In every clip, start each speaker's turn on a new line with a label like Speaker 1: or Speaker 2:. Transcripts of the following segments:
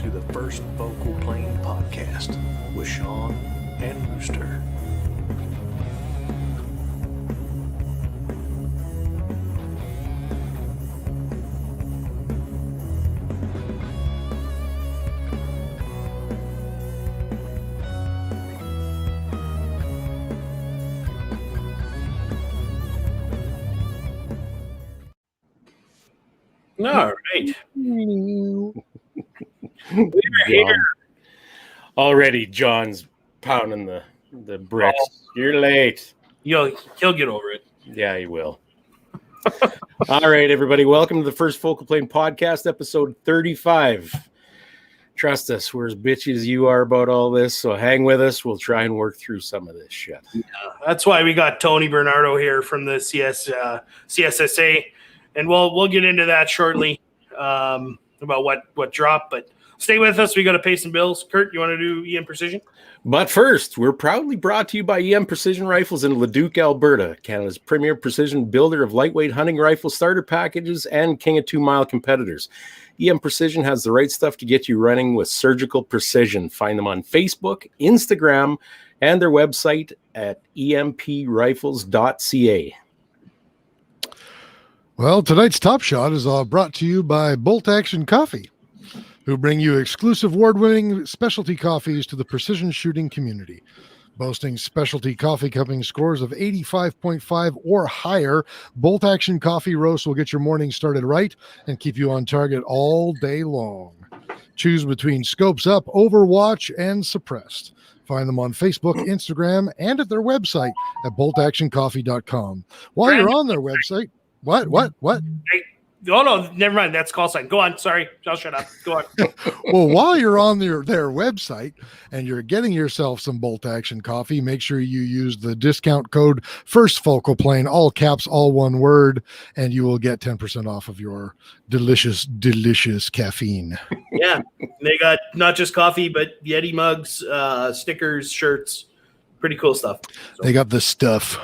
Speaker 1: to the First Focal Plane podcast with Sean and Rooster.
Speaker 2: All right. We are here.
Speaker 3: Already, John's pounding the bricks.
Speaker 2: Oh.
Speaker 3: You're late.
Speaker 2: He'll get over it.
Speaker 3: Yeah, he will. All right, everybody. Welcome to the First Focal Plane podcast, episode 35. Trust us, we're as bitchy as you are about all this, so hang with us. We'll try and work through some of this shit.
Speaker 2: Yeah, that's why we got Tony Bernardo here from the CSSA. And we'll get into that shortly about what dropped. But stay with us. We got to pay some bills. Kurt, you want to do EM Precision?
Speaker 3: But first, we're proudly brought to you by EM Precision Rifles in Leduc, Alberta, Canada's premier precision builder of lightweight hunting rifle starter packages and King of 2 Mile competitors. EM Precision has the right stuff to get you running with surgical precision. Find them on Facebook, Instagram, and their website at emprifles.ca.
Speaker 4: Well, tonight's Top Shot is brought to you by Bolt Action Coffee, who bring you exclusive award-winning specialty coffees to the precision shooting community. Boasting specialty coffee cupping scores of 85.5 or higher, Bolt Action Coffee Roast will get your morning started right and keep you on target all day long. Choose between Scopes Up, Overwatch, and Suppressed. Find them on Facebook, Instagram, and at their website at boltactioncoffee.com. While you're on their website, What?
Speaker 2: Hey, oh, no, never mind. That's call sign. Go on. Sorry. I'll shut up. Go on.
Speaker 4: Well, while you're on their website and you're getting yourself some Bolt Action coffee, make sure you use the discount code First Focal Plane, all caps, all one word, and you will get 10% off of your delicious caffeine.
Speaker 2: Yeah. They got not just coffee, but Yeti mugs, stickers, shirts. Pretty cool stuff. So.
Speaker 4: They got the stuff.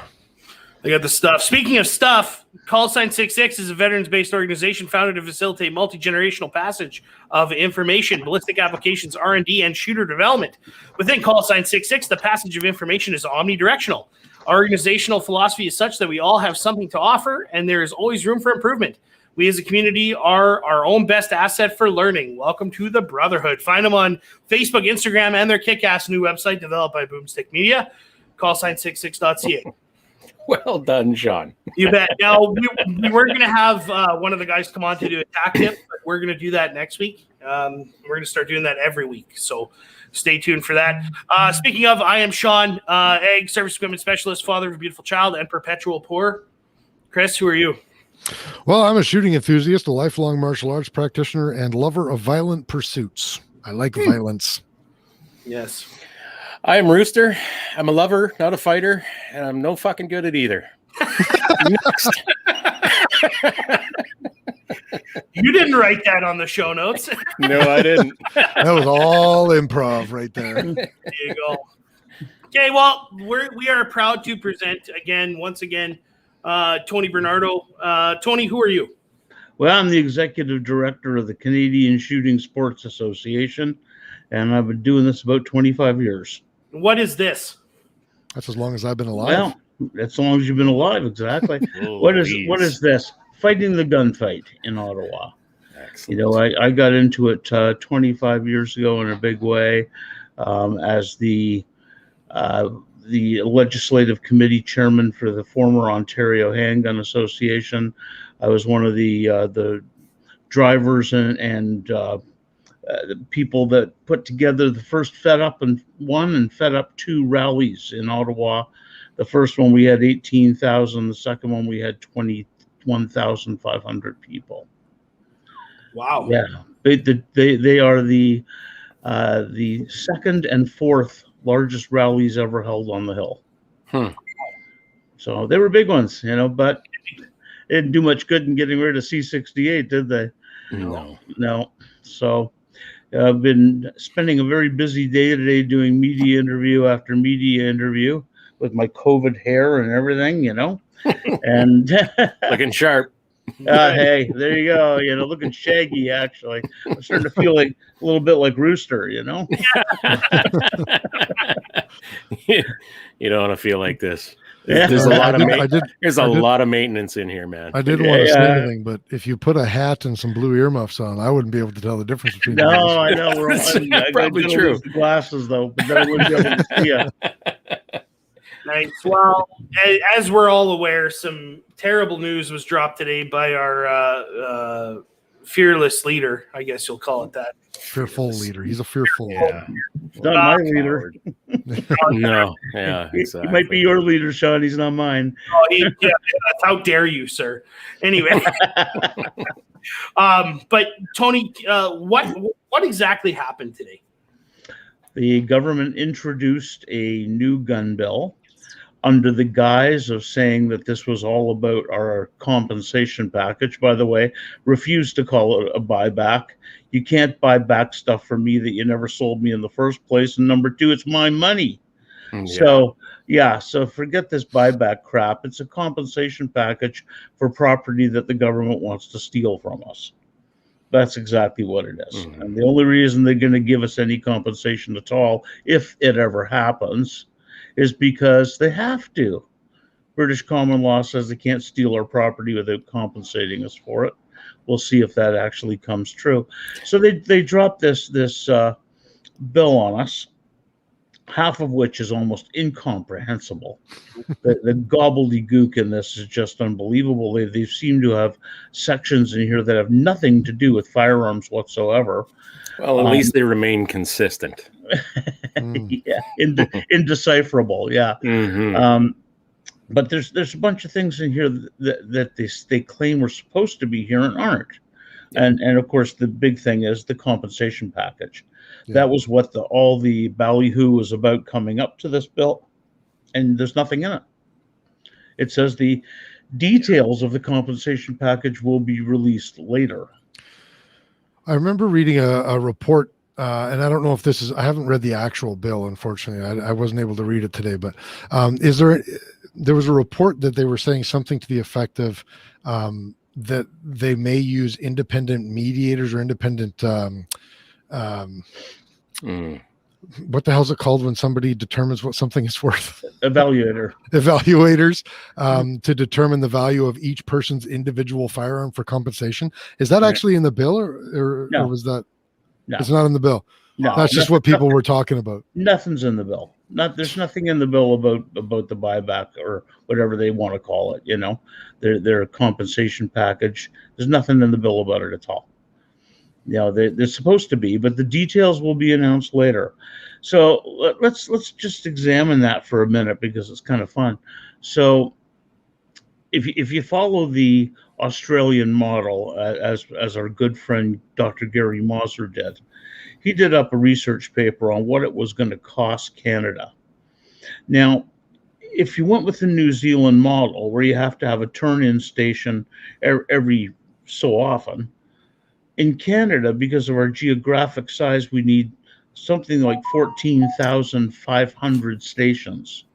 Speaker 2: They got the stuff. Speaking of stuff, Call Sign 66 is a veterans-based organization founded to facilitate multi-generational passage of information, ballistic applications, R&D, and shooter development. Within Call Sign 66, the passage of information is omnidirectional. Our organizational philosophy is such that we all have something to offer, and there is always room for improvement. We as a community are our own best asset for learning. Welcome to the Brotherhood. Find them on Facebook, Instagram, and their kick-ass new website developed by Boomstick Media, callsign66.ca.
Speaker 3: Well done, Sean.
Speaker 2: You bet. Now, we were going to have one of the guys come on to do a tack tip, but we're going to do that next week. We're going to start doing that every week. So stay tuned for that. Speaking of, I am Sean, Ag Service Equipment Specialist, father of a beautiful child, and perpetual poor. Chris, who are you?
Speaker 4: Well, I'm a shooting enthusiast, a lifelong martial arts practitioner, and lover of violent pursuits. I like violence.
Speaker 2: Yes.
Speaker 3: I am Rooster. I'm a lover, not a fighter, and I'm no fucking good at either. Next.
Speaker 2: You didn't write that on the show notes.
Speaker 3: No, I didn't.
Speaker 4: That was all improv right there.
Speaker 2: There you go. Okay, well, we are proud to present once again, Tony Bernardo. Tony, who are you?
Speaker 5: Well, I'm the executive director of the Canadian Shooting Sports Association, and I've been doing this about 25 years.
Speaker 2: What is this?
Speaker 4: That's as long as I've been alive.
Speaker 5: Well, that's as long as you've been alive, exactly. What is this? Fighting the gunfight in Ottawa. Excellent. You know, I got into it 25 years ago in a big way as the legislative committee chairman for the former Ontario Handgun Association. I was one of the drivers and the people that put together the first Fed Up 1 and Fed Up 2 rallies in Ottawa. The first one we had 18,000. The second one we had 21,500 people.
Speaker 2: Wow.
Speaker 5: Yeah, they are the second and fourth largest rallies ever held on the Hill. So they were big ones, you know, but it didn't do much good in getting rid of C-68, did they? No. So I've been spending a very busy day today doing media interview after media interview with my COVID hair and everything, you know, and
Speaker 3: looking sharp.
Speaker 5: Hey, there you go. Looking shaggy, actually. I'm starting to feel like a little bit like Rooster,
Speaker 3: You don't want to feel like this.
Speaker 5: Yeah.
Speaker 3: There's a lot of
Speaker 4: There's
Speaker 3: lot of maintenance in here, man.
Speaker 4: I didn't want to say anything, but if you put a hat and some blue earmuffs on, I wouldn't be able to tell the difference between
Speaker 5: No,
Speaker 4: them.
Speaker 5: I know.
Speaker 3: Probably true.
Speaker 5: Lose the glasses, though, but then I wouldn't be able to see you.
Speaker 2: Nice. Well, as we're all aware, some terrible news was dropped today by our fearless leader. I guess you'll call it that.
Speaker 4: Fearful leader. He's a fearful.
Speaker 3: Yeah.
Speaker 5: He's not my leader.
Speaker 3: No. Yeah. Exactly.
Speaker 5: He might be your leader, Sean. He's not mine.
Speaker 2: Yeah, how dare you, sir? Anyway, but Tony, what exactly happened today?
Speaker 5: The government introduced a new gun bill under the guise of saying that this was all about our compensation package. By the way, refused to call it a buyback. You can't buy back stuff from me that you never sold me in the first place. And number two, it's my money.
Speaker 3: Yeah.
Speaker 5: So forget this buyback crap. It's a compensation package for property that the government wants to steal from us. That's exactly what it is.
Speaker 3: Mhm.
Speaker 5: And the only reason they're going to give us any compensation at all, if it ever happens, is because they have to. British common law says they can't steal our property without compensating us for it. We'll see if that actually comes true. So they dropped this bill on us, half of which is almost incomprehensible. The gobbledygook in this is just unbelievable. They seem to have sections in here that have nothing to do with firearms whatsoever.
Speaker 3: Well, at least they remain consistent.
Speaker 5: Yeah, indecipherable. Yeah.
Speaker 3: Mm-hmm.
Speaker 5: But there's a bunch of things in here that they claim were supposed to be here and aren't. And of course, the big thing is the compensation package.
Speaker 4: Yeah.
Speaker 5: That was what all the ballyhoo was about coming up to this bill, and there's nothing in it. It says the details of the compensation package will be released later.
Speaker 4: I remember reading a report, and I don't know if this is, I haven't read the actual bill, unfortunately. I wasn't able to read it today, but there was a report that they were saying something to the effect of that they may use independent mediators or independent what the hell is it called when somebody determines what something is worth? Evaluators to determine the value of each person's individual firearm for compensation. Is that actually in the bill, or was that?
Speaker 5: No,
Speaker 4: it's not in the bill.
Speaker 5: No,
Speaker 4: that's just what people were talking about.
Speaker 5: Nothing's in the bill. There's nothing in the bill about the buyback or whatever they want to call it. Their compensation package. There's nothing in the bill about it at all. They're supposed to be, but the details will be announced later. So let's just examine that for a minute because it's kind of fun. So if you follow the Australian model, as our good friend Dr. Gary Mauser did, he did up a research paper on what it was going to cost Canada. Now, if you went with the New Zealand model, where you have to have a turn-in station every so often, in Canada, because of our geographic size, we need something like 14,500 stations.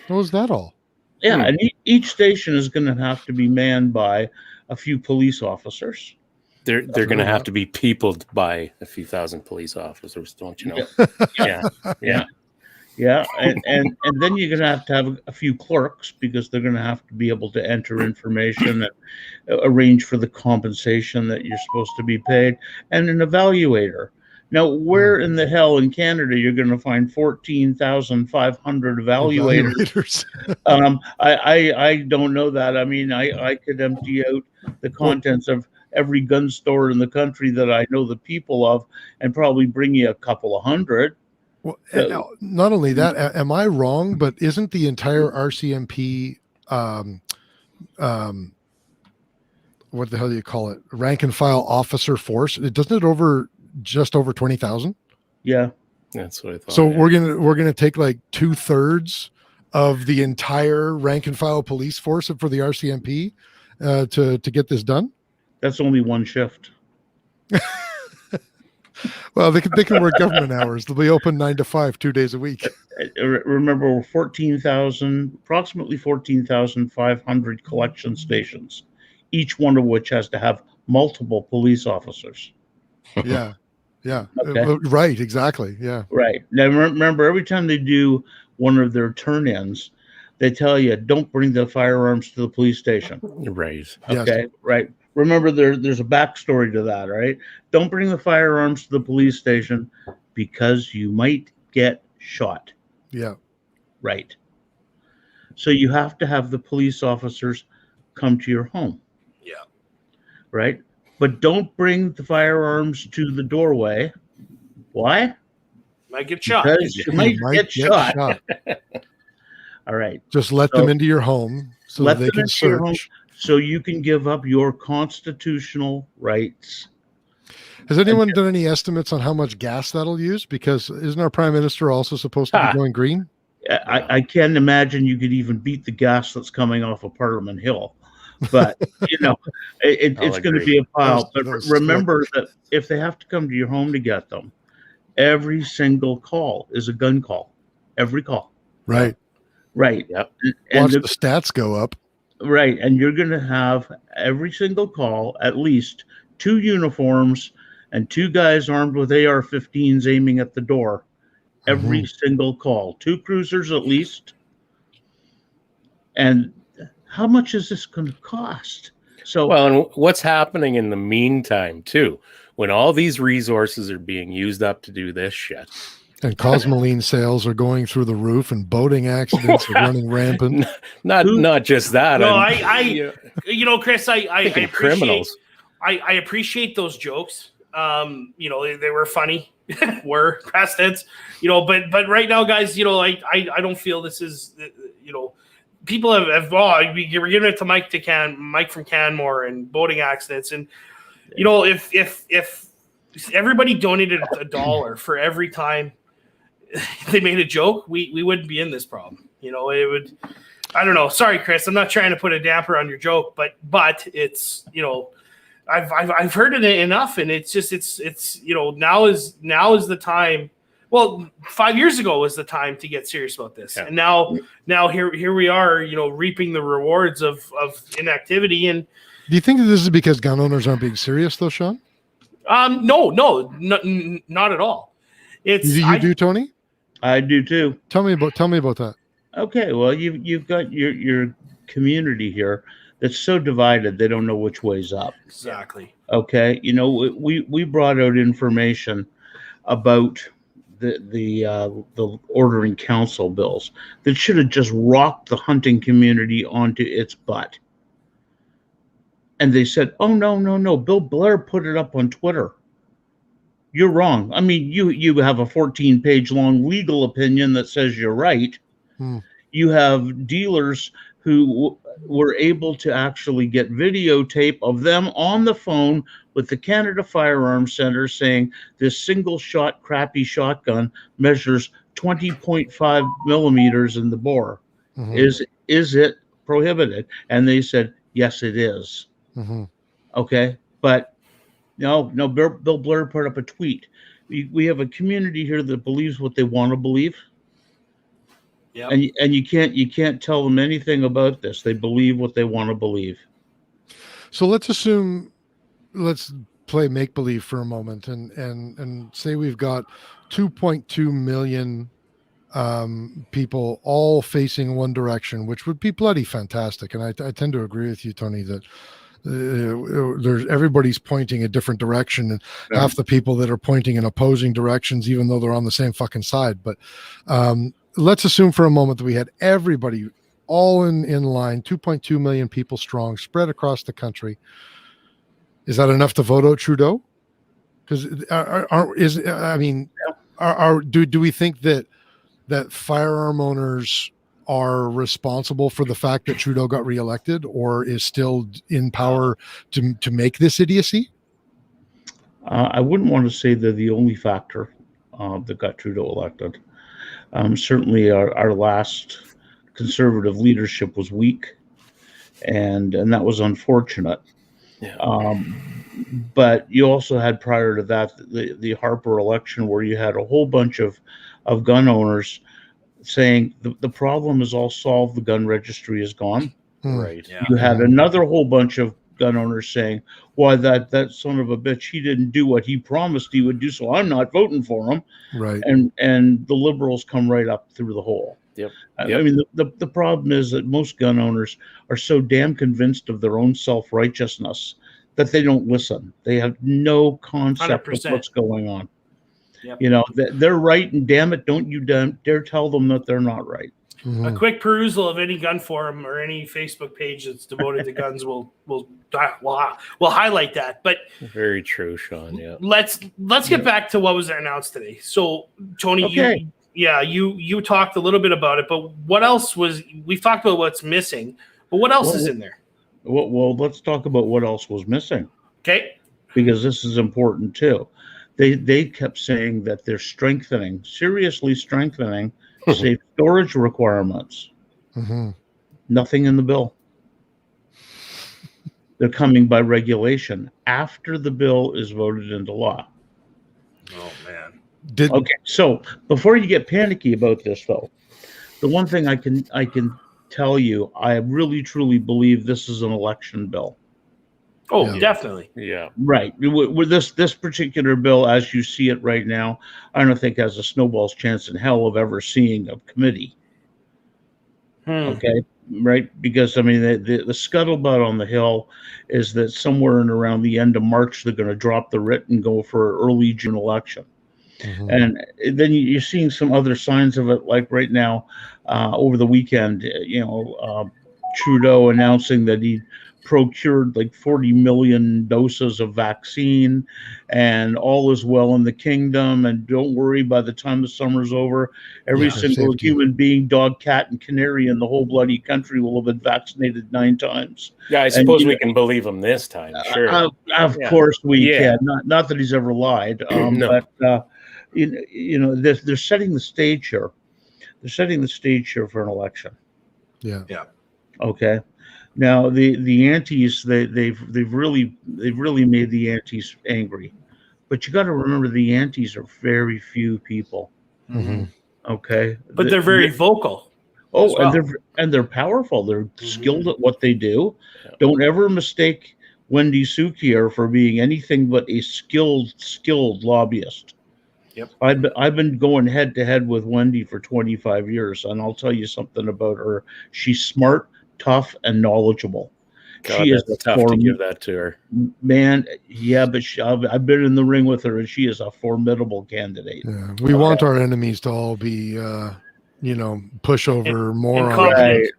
Speaker 4: What was that all?
Speaker 5: Yeah, and each station is going to have to be manned by a few police officers.
Speaker 3: They're going to have to be peopled by a few thousand police officers, don't you know?
Speaker 5: Yeah, and then you're going to have a few clerks because they're going to have to be able to enter information and arrange for the compensation that you're supposed to be paid, and an evaluator. Now, where in the hell in Canada you're going to find 14,500 evaluators? I don't know that. I mean, I could empty out the contents of every gun store in the country that I know the people of and probably bring you a couple of hundred.
Speaker 4: Well, not only that, am I wrong? But isn't the entire RCMP, what the hell do you call it? Rank and file officer force? Doesn't it just over 20,000?
Speaker 5: Yeah,
Speaker 3: that's what I thought.
Speaker 4: So we're gonna take like 2/3 of the entire rank and file police force for the RCMP to get this done.
Speaker 5: That's only one shift.
Speaker 4: Well, they can work government hours. They'll be open 9 to 5, 2 days a week.
Speaker 5: Remember, approximately 14,500 collection stations. each one of which has to have multiple police officers.
Speaker 4: Yeah. Yeah.
Speaker 5: Okay.
Speaker 4: Right. Exactly. Yeah.
Speaker 5: Right. Now, remember, every time they do one of their turn-ins, they tell you, don't bring the firearms to the police station.
Speaker 3: Right.
Speaker 5: Okay.
Speaker 4: Yes.
Speaker 5: Right. Remember, there's a backstory to that, right? Don't bring the firearms to the police station because you might get shot.
Speaker 4: Yeah.
Speaker 5: Right. So you have to have the police officers come to your home.
Speaker 2: Yeah.
Speaker 5: Right. But don't bring the firearms to the doorway. Why?
Speaker 2: Might get shot.
Speaker 5: Because you might get shot. All right.
Speaker 4: Just let them into your home so
Speaker 5: let
Speaker 4: they
Speaker 5: them
Speaker 4: can
Speaker 5: into your home
Speaker 4: search.
Speaker 5: so you can give up your constitutional rights.
Speaker 4: Has anyone done any estimates on how much gas that'll use? Because isn't our prime minister also supposed to be going green?
Speaker 5: I can't imagine you could even beat the gas that's coming off of Parliament Hill. But, you know, it's going to be a pile. But remember that if they have to come to your home to get them, every single call is a gun call. Every call.
Speaker 4: Right.
Speaker 5: Right.
Speaker 3: Yep.
Speaker 4: Watch the stats go up.
Speaker 5: Right. And you're going to have every single call, at least 2 uniforms and 2 guys armed with AR-15s aiming at the door. Every single call. 2 cruisers at least. And how much is this going to cost? So,
Speaker 3: well, and what's happening in the meantime, too, when all these resources are being used up to do this shit.
Speaker 4: And Cosmoline sales are going through the roof, and boating accidents are running rampant.
Speaker 3: Not just that.
Speaker 2: No, you know, Chris, I appreciate
Speaker 3: criminals.
Speaker 2: I appreciate those jokes. You know, they were funny. Were past tense. You know, but right now, guys, you know, I don't feel this is, you know, people have we're giving it to Mike from Canmore and boating accidents, and you know, if everybody donated $1 for every time they made a joke, we wouldn't be in this problem. You know, it would. I don't know. Sorry, Chris. I'm not trying to put a damper on your joke, but it's, you know, I've heard it enough, and it's just it's you know, now is the time. Well, 5 years ago was the time to get serious about this, and now here we are, you know, reaping the rewards of inactivity. And
Speaker 4: do you think that this is because gun owners aren't being serious, though, Sean?
Speaker 2: No, not at all.
Speaker 4: You do, Tony?
Speaker 5: I do too.
Speaker 4: Tell me about that.
Speaker 5: Okay, well, you've got your community here that's so divided they don't know which way's up.
Speaker 2: Exactly.
Speaker 5: Okay, you know, we brought out information about the ordering council bills that should have just rocked the hunting community onto its butt. And they said, "Oh no! Bill Blair put it up on Twitter." You're wrong. I mean, you have a 14-page long legal opinion that says you're right. You have dealers who were able to actually get videotape of them on the phone with the Canada Firearms Center saying this single shot crappy shotgun measures 20.5 millimeters in the bore. Is it prohibited? And they said, yes, it is. Okay. But no, Bill Blair put up a tweet. We have a community here that believes what they want to believe.
Speaker 2: Yeah.
Speaker 5: And you can't tell them anything about this. They believe what they want to believe. So
Speaker 4: let's play make believe for a moment and say we've got 2.2 million people all facing one direction, which would be bloody fantastic. And I tend to agree with you, Tony, that everybody's pointing a different direction, and half the people that are pointing in opposing directions, even though they're on the same fucking side. But let's assume for a moment that we had everybody all in line, 2.2 million people strong, spread across the country. Is that enough to vote out Trudeau? Because do we think that firearm owners are responsible for the fact that Trudeau got reelected, or is still in power to make this idiocy?
Speaker 5: I wouldn't want to say they're the only factor that got Trudeau elected. Certainly our last Conservative leadership was weak, and that was unfortunate. Yeah. But you also had prior to that the Harper election, where you had a whole bunch of gun owners saying the problem is all solved, the gun registry is gone.
Speaker 3: Right.
Speaker 2: Yeah.
Speaker 5: You had another whole bunch of gun owners saying, "Why that son of a bitch, he didn't do what he promised he would do, so I'm not voting for him."
Speaker 4: Right.
Speaker 5: And the Liberals come right up through the hole.
Speaker 3: Yep.
Speaker 5: I mean, the problem is that most gun owners are so damn convinced of their own self-righteousness that they don't listen. They have no concept
Speaker 2: 100%.
Speaker 5: of what's going on.
Speaker 2: Yep.
Speaker 5: You know, they're right, and damn it, don't you dare tell them that they're not right.
Speaker 2: A quick perusal of any gun forum or any Facebook page that's devoted to guns will highlight that. But
Speaker 3: Very true, Sean. Yeah.
Speaker 2: let's get back to what was announced today. So, Tony,
Speaker 5: Okay.
Speaker 2: you talked a little bit about it, but what else we've talked about what's missing, but what else is in there?
Speaker 5: Well, let's talk about what else was missing,
Speaker 2: Okay.
Speaker 5: because this is important too. They kept saying that they're seriously strengthening safe storage requirements. Nothing in the bill. They're coming by regulation after the bill is voted into law.
Speaker 2: Oh man.
Speaker 5: Okay, so before you get panicky about this, though, the one thing I can tell you, I really truly believe this is an election bill.
Speaker 2: Oh,
Speaker 4: Yeah.
Speaker 2: definitely.
Speaker 3: Yeah.
Speaker 5: Right. With this particular bill, as you see it right now, I don't think has a snowball's chance in hell of ever seeing a committee. Okay. Right. Because I mean, the scuttlebutt on the Hill is that somewhere in around the end of March, they're going to drop the writ and go for an early June election. And then you're seeing some other signs of it, like right now, over the weekend, Trudeau announcing that he procured like 40 million doses of vaccine, and all is well in the kingdom. And don't worry, by the time the summer's over, every single
Speaker 4: safety.
Speaker 5: human being, dog, cat, and canary in the whole bloody country will have been vaccinated 9 times.
Speaker 3: Yeah, I suppose we can believe him this time. Sure.
Speaker 5: Of course we
Speaker 3: Yeah.
Speaker 5: can. Not that he's ever lied,
Speaker 3: No.
Speaker 5: but they're setting the stage here. They're setting the stage here for an election.
Speaker 4: Yeah.
Speaker 5: Okay. Now the antis, they've really made the antis angry, but you got to remember the antis are very few people. Okay,
Speaker 2: But they're very vocal.
Speaker 5: Oh,
Speaker 2: as well.
Speaker 5: and they're powerful. They're skilled at what they do. Don't ever mistake Wendy Sukier for being anything but a skilled lobbyist.
Speaker 2: Yep.
Speaker 5: I've been going head to head with Wendy for 25 years, and I'll tell you something about her. She's smart, tough, and knowledgeable.
Speaker 3: God,
Speaker 5: She is
Speaker 3: that's tough to give that to her.
Speaker 5: Man, yeah, but I've been in the ring with her, and she is a formidable candidate.
Speaker 4: Yeah. We want our enemies to all be, pushover morons.
Speaker 2: incompetent.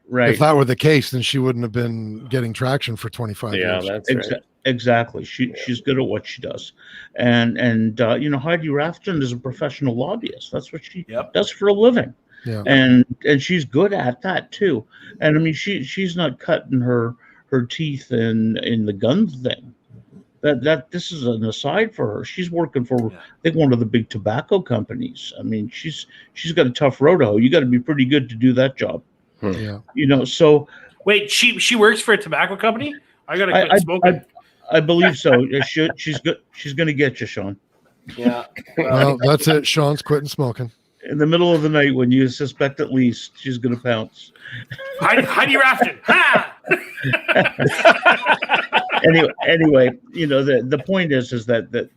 Speaker 5: Right.
Speaker 4: If that were the case, then she wouldn't have been getting traction for 25
Speaker 3: Yeah,
Speaker 4: years.
Speaker 3: that's right.
Speaker 5: Exactly. She's good at what she does, and Heidi Rafton is a professional lobbyist. That's what she does for a living.
Speaker 4: Yeah.
Speaker 5: And she's good at that too. And I mean, she's not cutting her teeth in the gun thing. That this is an aside for her. She's working for I think one of the big tobacco companies. I mean, she's got a tough road to hoe. You got to be pretty good to do that job.
Speaker 4: Yeah.
Speaker 5: So
Speaker 2: Wait, she works for a tobacco company? I gotta quit smoking.
Speaker 5: I believe so. She's good. She's going to get you, Sean.
Speaker 2: Yeah.
Speaker 4: Well, that's it. Sean's quitting smoking.
Speaker 5: In the middle of the night, when you suspect at least, she's going to pounce.
Speaker 2: Heidi Rafton. Ha!
Speaker 5: Anyway, the point is that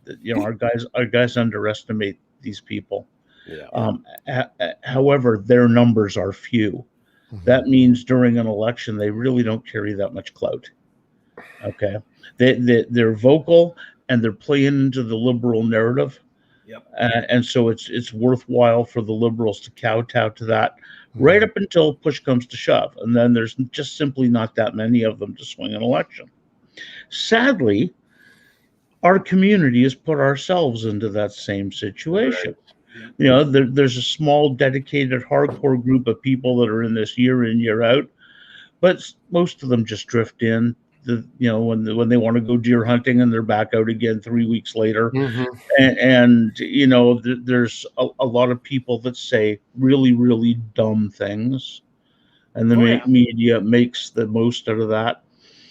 Speaker 5: our guys underestimate these people.
Speaker 3: Yeah.
Speaker 5: However, their numbers are few. That means during an election, they really don't carry that much clout. Okay, they're vocal and they're playing into the liberal narrative.
Speaker 2: Yep.
Speaker 5: And so it's worthwhile for the Liberals to kowtow to that right up until push comes to shove. And then there's just simply not that many of them to swing an election. Sadly, our community has put ourselves into that same situation. Right. There's a small, dedicated, hardcore group of people that are in this year in, year out, but most of them just drift in. When they want to go deer hunting and they're back out again 3 weeks later. And there's a lot of people that say really, really dumb things, and the media makes the most out of that.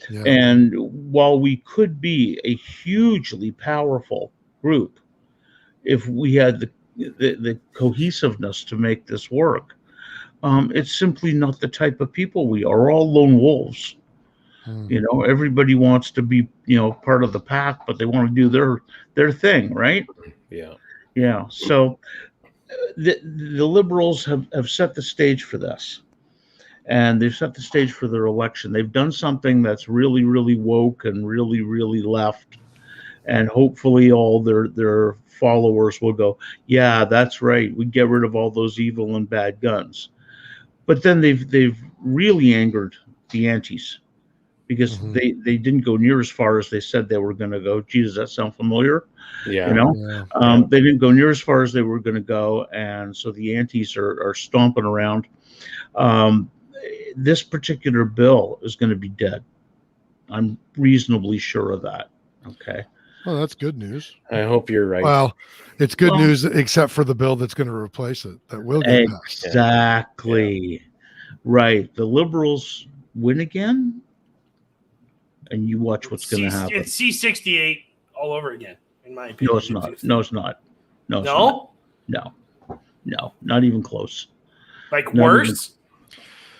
Speaker 5: Yeah. And while we could be a hugely powerful group if we had the cohesiveness to make this work, it's simply not the type of people we are. We're all lone wolves. You know, everybody wants to be, you know, part of the pack, but they want to do their thing, right?
Speaker 3: Yeah.
Speaker 5: Yeah. So the Liberals have set the stage for this, and they've set the stage for their election. They've done something that's really, really woke and really, really left, and hopefully all their followers will go, yeah, that's right. We get rid of all those evil and bad guns. But then they've really angered the antis, because they didn't go near as far as they said they were going to go. Gee, does that sound familiar?
Speaker 3: Yeah.
Speaker 5: You know, they didn't go near as far as they were going to go, and so the antis are stomping around. This particular bill is going to be dead. I'm reasonably sure of that. Okay.
Speaker 4: Well, that's good news.
Speaker 3: I hope you're right.
Speaker 4: Well, it's good news, except for the bill that's going to replace it, that will get passed.
Speaker 5: Exactly. Yeah. Right. The Liberals win again, and you watch what's going to happen.
Speaker 2: It's C-68 all over again, in my opinion.
Speaker 5: No, it's not. No, it's not. No, it's
Speaker 2: no?
Speaker 5: Not. No, not even close.
Speaker 2: Like not worse?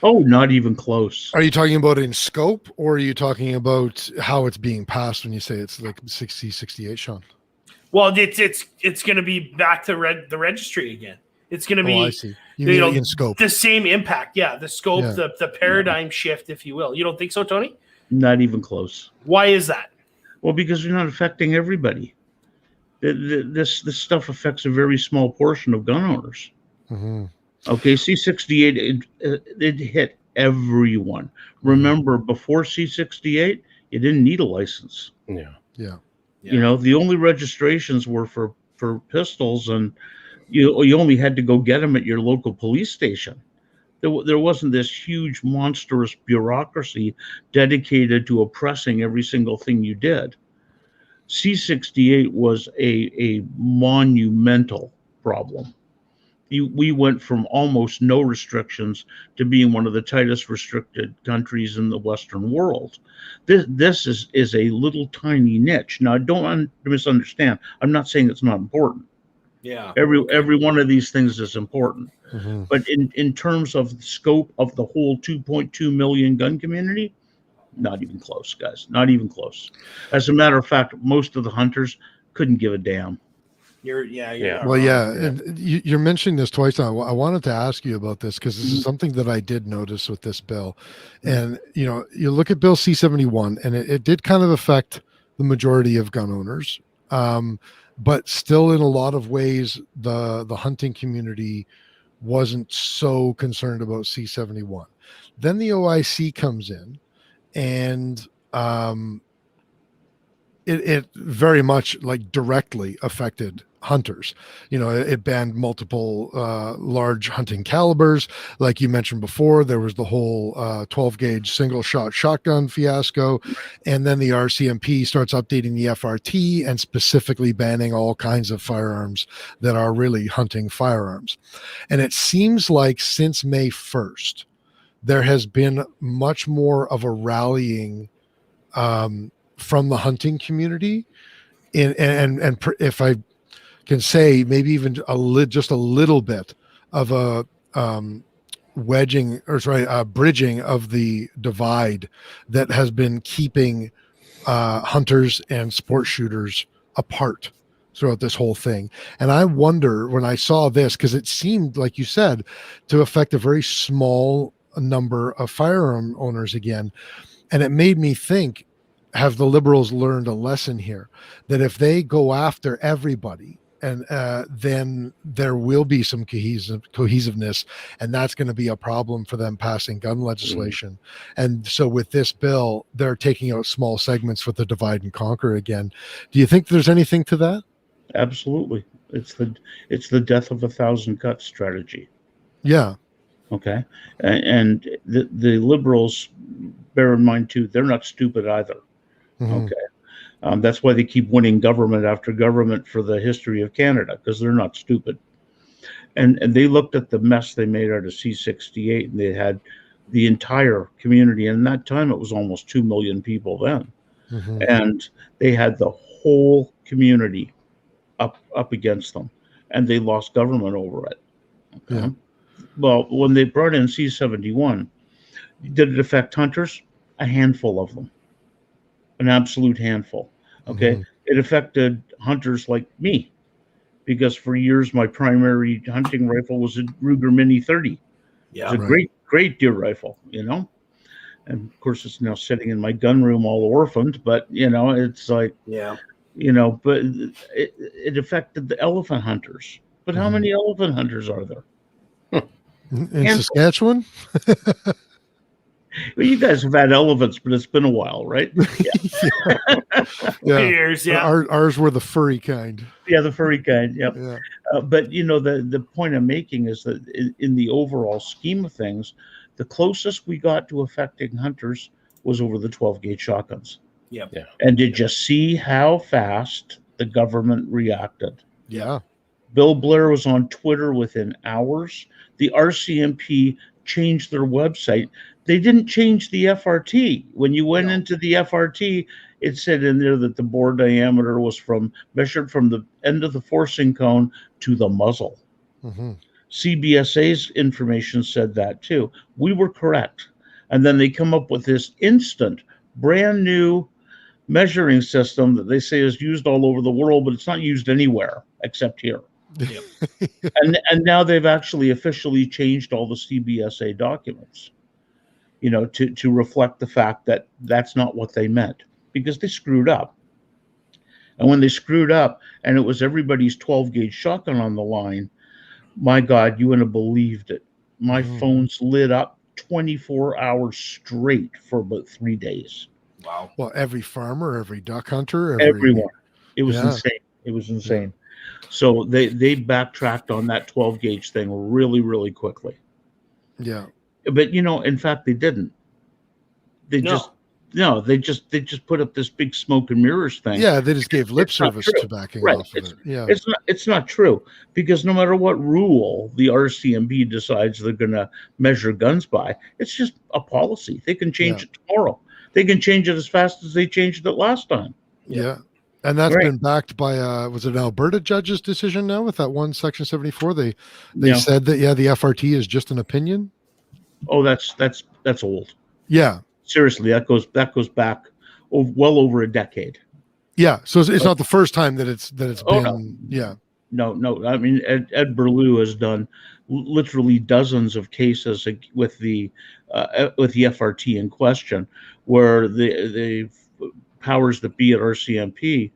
Speaker 5: Not even close.
Speaker 4: Are you talking about in scope, or are you talking about how it's being passed when you say it's like 60-68, Sean?
Speaker 2: Well, it's going to be back to the registry again. It's going to be,
Speaker 4: I see. You know, in scope.
Speaker 2: The same impact. Yeah, the scope, the paradigm shift, if you will. You don't think so, Tony?
Speaker 5: Not even close.
Speaker 2: Why is that?
Speaker 5: Well, because you're not affecting everybody. This stuff affects a very small portion of gun owners. Mm-hmm. Okay, C-68, it hit everyone. Remember, before C-68, you didn't need a license.
Speaker 3: Yeah.
Speaker 5: You know, the only registrations were for pistols, and you only had to go get them at your local police station. There wasn't this huge, monstrous bureaucracy dedicated to oppressing every single thing you did. C-68 was a monumental problem. We went from almost no restrictions to being one of the tightest restricted countries in the Western world. This is a little tiny niche. Now, don't misunderstand. I'm not saying it's not important.
Speaker 2: Yeah.
Speaker 5: Every one of these things is important. Mm-hmm. But in terms of the scope of the whole 2.2 million gun community, not even close, guys. Not even close. As a matter of fact, most of the hunters couldn't give a damn.
Speaker 2: You're
Speaker 4: And you're mentioning this twice now. I wanted to ask you about this because this is something that I did notice with this bill. And, you know, you look at Bill C-71, and it did kind of affect the majority of gun owners. But still, in a lot of ways, the hunting community wasn't so concerned about C-71. Then the OIC comes in, and it very much like directly affected hunters. You know, it banned multiple large hunting calibers. Like you mentioned before, there was the whole 12 gauge single shot shotgun fiasco. And then the RCMP starts updating the FRT and specifically banning all kinds of firearms that are really hunting firearms. And it seems like since May 1st, there has been much more of a rallying from the hunting community, and if I can say, maybe even just a little bit of a bridging of the divide that has been keeping hunters and sport shooters apart throughout this whole thing. And I wonder, when I saw this, because it seemed, like you said, to affect a very small number of firearm owners again, and it made me think, have the Liberals learned a lesson here, that if they go after everybody, and then there will be some cohesiveness, and that's going to be a problem for them passing gun legislation. And so with this bill, they're taking out small segments for the divide and conquer again. Do you think there's anything to that?
Speaker 5: Absolutely. It's the death of 1,000 cuts strategy.
Speaker 4: Yeah.
Speaker 5: Okay. And the Liberals, bear in mind too, they're not stupid either. Mm-hmm. Okay. That's why they keep winning government after government for the history of Canada, because they're not stupid. And they looked at the mess they made out of C-68, and they had the entire community. And in that time, it was almost 2 million people then. Mm-hmm. And they had the whole community up against them, and they lost government over it. Okay. Yeah. Well, when they brought in C-71, did it affect hunters? a handful of them, an absolute handful. Okay. It affected hunters like me because for years my primary hunting rifle was a Ruger Mini 30.
Speaker 2: Yeah.
Speaker 5: It's a great deer rifle, you know. And of course, it's now sitting in my gun room all orphaned, but you know, it's like,
Speaker 2: Yeah.
Speaker 5: you know, but it affected the elephant hunters. But how many elephant hunters are there?
Speaker 4: In Saskatchewan?
Speaker 5: Well, you guys have had elephants, but it's been a while, right?
Speaker 4: Yeah.
Speaker 2: Years, yeah.
Speaker 4: Ours were the furry kind.
Speaker 5: Yeah, the furry kind. Yep.
Speaker 4: Yeah.
Speaker 5: But you know, the point I'm making is that in the overall scheme of things, the closest we got to affecting hunters was over the 12 gauge shotguns.
Speaker 2: Yep.
Speaker 3: Yeah.
Speaker 5: And did you see how fast the government reacted?
Speaker 4: Yeah.
Speaker 5: Bill Blair was on Twitter within hours. The RCMP changed their website. They didn't change the FRT. When you went into the FRT, it said in there that the bore diameter was measured from the end of the forcing cone to the muzzle. CBSA's information said that too. We were correct. And then they come up with this instant, brand new measuring system that they say is used all over the world, but it's not used anywhere except here.
Speaker 2: Yep.
Speaker 5: and now they've actually officially changed all the CBSA documents, you know, to reflect the fact that that's not what they meant because they screwed up. And when they screwed up and it was everybody's 12 gauge shotgun on the line, my God, you wouldn't have believed it. My phones lit up 24 hours straight for about 3 days.
Speaker 2: Wow.
Speaker 4: Well, every farmer, every duck hunter,
Speaker 5: Everyone. It was insane. It was insane. So they backtracked on that 12 gauge thing really, really quickly.
Speaker 4: Yeah.
Speaker 5: But you know, in fact, they didn't. They just put up this big smoke and mirrors thing.
Speaker 4: Yeah, they just gave lip service to backing off of it. Yeah.
Speaker 5: It's not true because no matter what rule the RCMP decides they're going to measure guns by, it's just a policy. They can change it tomorrow. They can change it as fast as they changed it last time.
Speaker 4: Yeah. And that's been backed by was it an Alberta judge's decision now with that one Section 74? They said that the FRT is just an opinion.
Speaker 5: Oh, that's old.
Speaker 4: Yeah.
Speaker 5: Seriously, that goes back well over a decade.
Speaker 4: Yeah. So it's not the first time that it's been.
Speaker 5: No.
Speaker 4: Yeah.
Speaker 5: No. I mean, Ed Berlew has done literally dozens of cases with the FRT in question, where the powers that be at RCMP,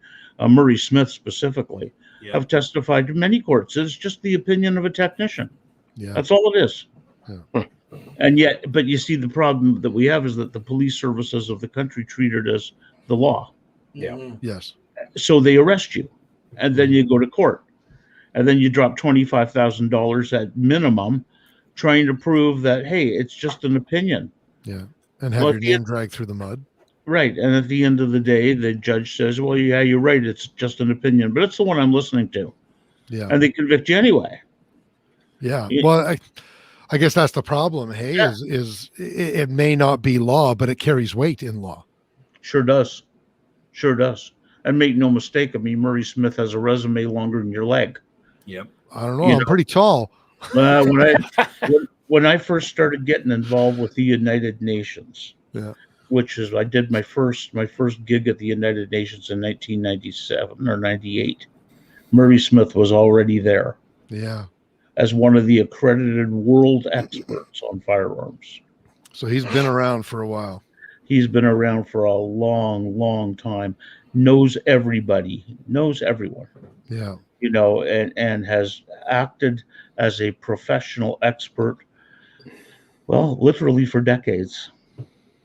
Speaker 5: Murray Smith specifically, have testified to many courts. It's just the opinion of a technician.
Speaker 4: Yeah.
Speaker 5: That's all it is.
Speaker 4: Yeah.
Speaker 5: And yet, but you see, the problem that we have is that the police services of the country treat it as the law.
Speaker 3: Yeah.
Speaker 4: Yes.
Speaker 5: So they arrest you, and then you go to court, and then you drop $25,000 at minimum, trying to prove that, hey, it's just an opinion.
Speaker 4: Yeah. And have your name dragged through the mud.
Speaker 5: Right. And at the end of the day, the judge says, well, yeah, you're right. It's just an opinion, but it's the one I'm listening to. Yeah. And they convict you anyway.
Speaker 4: Yeah. Well, I guess that's the problem. Hey, is it may not be law, but it carries weight in law.
Speaker 5: Sure does. Sure does. And make no mistake, I mean, Murray Smith has a resume longer than your leg.
Speaker 2: Yep.
Speaker 4: I don't know. I'm pretty tall.
Speaker 5: When I first started getting involved with the United Nations, which is I did my first gig at the United Nations in 1997 or 98. Murray Smith was already there.
Speaker 4: Yeah.
Speaker 5: As one of the accredited world experts on firearms.
Speaker 4: So he's been around for a while.
Speaker 5: He's been around for a long, long time. Knows everybody. Knows everyone.
Speaker 4: Yeah.
Speaker 5: You know, and has acted as a professional expert. Well, literally for decades.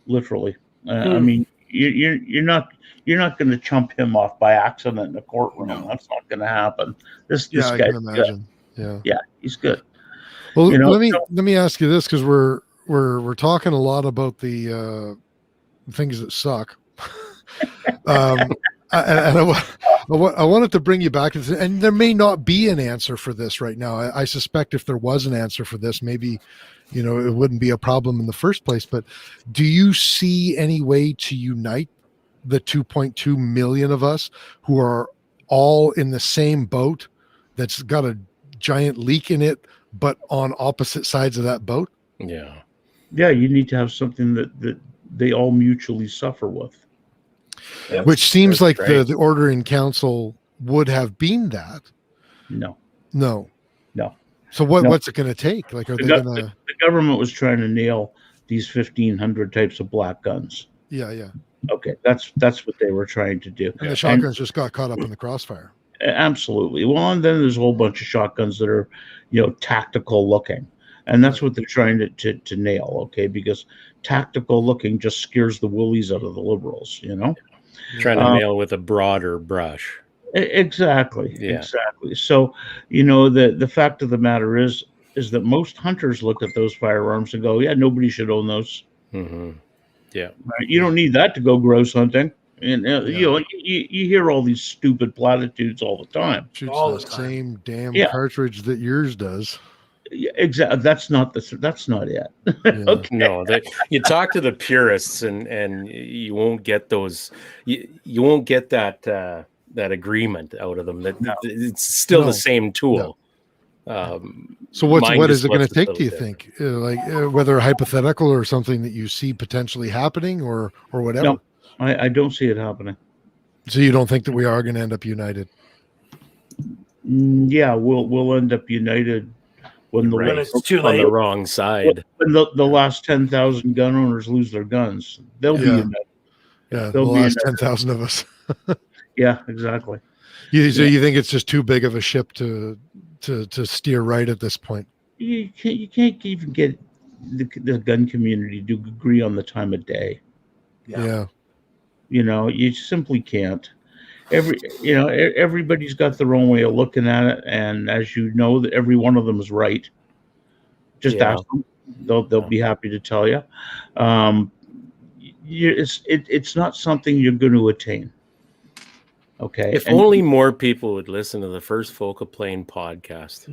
Speaker 5: Literally. I mean, you're not going to chump him off by accident in a courtroom. No. That's not going to happen. This
Speaker 4: I
Speaker 5: guy
Speaker 4: can imagine.
Speaker 5: Good. Yeah, he's good.
Speaker 4: Well, let me ask you this, because we're talking a lot about the things that suck. I wanted to bring you back, and there may not be an answer for this right now. I suspect if there was an answer for this, maybe, it wouldn't be a problem in the first place. But do you see any way to unite the 2.2 million of us who are all in the same boat that's got a giant leak in it, but on opposite sides of that boat?
Speaker 5: Yeah, you need to have something that they all mutually suffer with.
Speaker 4: Which seems like
Speaker 3: right.
Speaker 4: the order in council would have been that.
Speaker 5: No.
Speaker 4: So what's it going to take? Like, are they going to?
Speaker 5: The government was trying to nail these 1,500 types of black guns.
Speaker 4: Yeah.
Speaker 5: Okay, that's what they were trying to do.
Speaker 4: And the shotguns just got caught up in the crossfire.
Speaker 5: Absolutely. Well, and then there's a whole bunch of shotguns that are, tactical looking, and that's what they're trying to nail. Okay, because tactical looking just scares the willies out of the liberals.
Speaker 3: Trying to nail with a broader brush.
Speaker 5: Exactly.
Speaker 3: Yeah.
Speaker 5: Exactly. So, the fact of the matter is that most hunters look at those firearms and go, yeah, nobody should own those.
Speaker 3: Mm-hmm. Yeah.
Speaker 5: Right? You don't need that to go grouse hunting. And you hear all these stupid platitudes all the time.
Speaker 4: Shoots
Speaker 2: All
Speaker 4: the
Speaker 2: the time.
Speaker 4: same damn
Speaker 5: Yeah.
Speaker 4: cartridge that yours does.
Speaker 5: Yeah, exactly. That's not it.
Speaker 4: Yeah.
Speaker 5: Okay.
Speaker 3: No, you talk to the purists and you won't get those. You won't get that agreement out of them. That it's still the same tool.
Speaker 4: So what is it going to take? Do you think, whether hypothetical or something that you see potentially happening, or whatever?
Speaker 5: No, I don't see it happening.
Speaker 4: So you don't think that we are going to end up united?
Speaker 5: Yeah, we'll end up united when
Speaker 2: it's too
Speaker 3: on
Speaker 2: late.
Speaker 3: the wrong side.
Speaker 5: When the last 10,000 gun owners lose their guns, they'll be united.
Speaker 4: Yeah, the
Speaker 5: They'll be
Speaker 4: last
Speaker 5: united.
Speaker 4: 10,000 of us.
Speaker 5: Yeah, exactly.
Speaker 4: So you think it's just too big of a ship to steer right at this point?
Speaker 5: You can't even get the gun community to agree on the time of day.
Speaker 4: Yeah.
Speaker 5: You simply can't. Everybody's got their own way of looking at it, and as you know, that every one of them is right. Just ask them; they'll be happy to tell you. It's not something you're going to attain. Okay.
Speaker 3: If only more people would listen to the First Focal Plane podcast,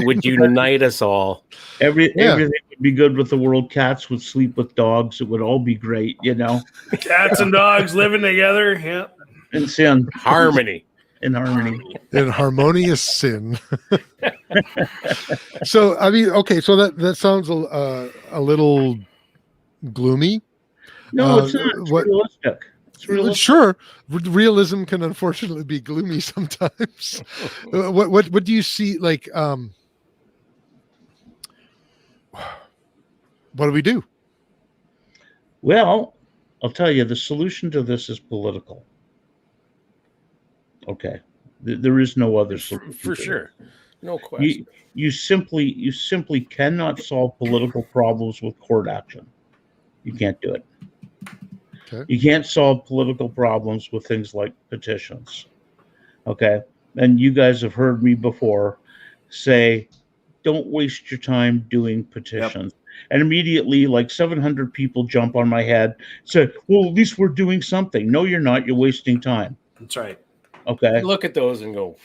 Speaker 3: would unite us all.
Speaker 5: Everything would be good with the world. Cats would sleep with dogs. It would all be great,
Speaker 2: Cats and dogs living together. Yeah.
Speaker 5: And sin.
Speaker 3: Harmony.
Speaker 5: In harmony.
Speaker 4: In harmonious sin. So, I mean, okay, so that sounds a little gloomy.
Speaker 5: No, it's not. It's realistic. It's realistic.
Speaker 4: Sure, realism can unfortunately be gloomy sometimes. What do you see? Like, what do we do?
Speaker 5: Well, I'll tell you, the solution to this is political. Okay, there is no other solution.
Speaker 3: For sure, no question.
Speaker 5: You simply cannot solve political problems with court action. You can't do it.
Speaker 4: Okay.
Speaker 5: You can't solve political problems with things like petitions. Okay, and you guys have heard me before say, don't waste your time doing petitions. Yep. And immediately, like 700 people jump on my head, say, well, at least we're doing something. No, you're not. You're wasting time.
Speaker 2: That's right.
Speaker 5: Okay.
Speaker 3: Look at those and go.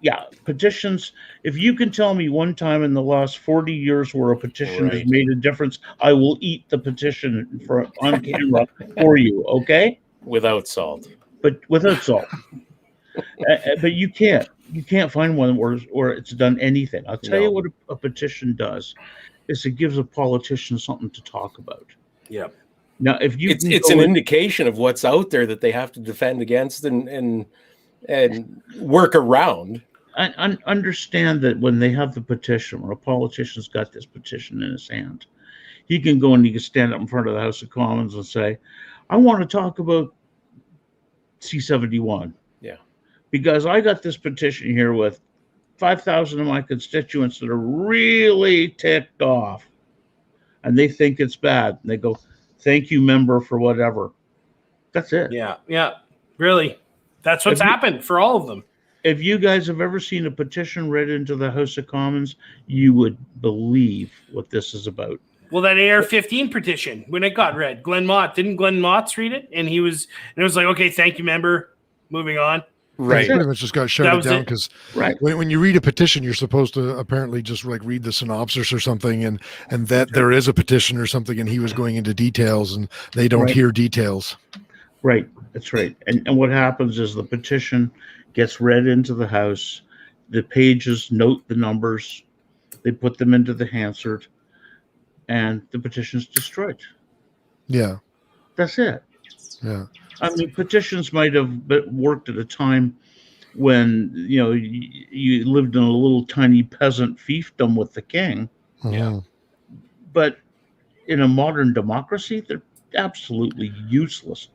Speaker 5: Yeah, petitions. If you can tell me one time in the last 40 years where a petition has made a difference, I will eat the petition on camera for you. Okay.
Speaker 3: Without salt.
Speaker 5: But without salt. But you can't find one where it's done anything. I'll tell you what a petition does is it gives a politician something to talk about.
Speaker 2: Yeah.
Speaker 5: Now, if you
Speaker 3: it's an indication of what's out there that they have to defend against and work around.
Speaker 5: I understand that when they have the petition, when a politician's got this petition in his hand, he can go and he can stand up in front of the House of Commons and say, I want to talk about C-71.
Speaker 3: Yeah.
Speaker 5: Because I got this petition here with 5,000 of my constituents that are really ticked off and they think it's bad. And they go, thank you, member, for whatever. That's it.
Speaker 2: Yeah. Yeah. Really. That's what's happened for all of them.
Speaker 5: If you guys have ever seen a petition read into the House of Commons, you would believe what this is about.
Speaker 2: Well, that AR-15 petition, when it got read, didn't Glenn Motz read it? And it was like, okay, thank you, member. Moving on.
Speaker 4: Right. Pretty much just got shut down because when you read a petition, you're supposed to apparently just like read the synopsis or something and that there is a petition or something and he was going into details and they don't hear details.
Speaker 5: Right. That's right. And what happens is the petition gets read into the House. The pages note the numbers. They put them into the Hansard and the petition is destroyed.
Speaker 4: Yeah.
Speaker 5: That's it.
Speaker 4: Yeah.
Speaker 5: I mean, petitions might have worked at a time when, you lived in a little tiny peasant fiefdom with the king.
Speaker 4: Yeah.
Speaker 5: But in a modern democracy, they're absolutely useless.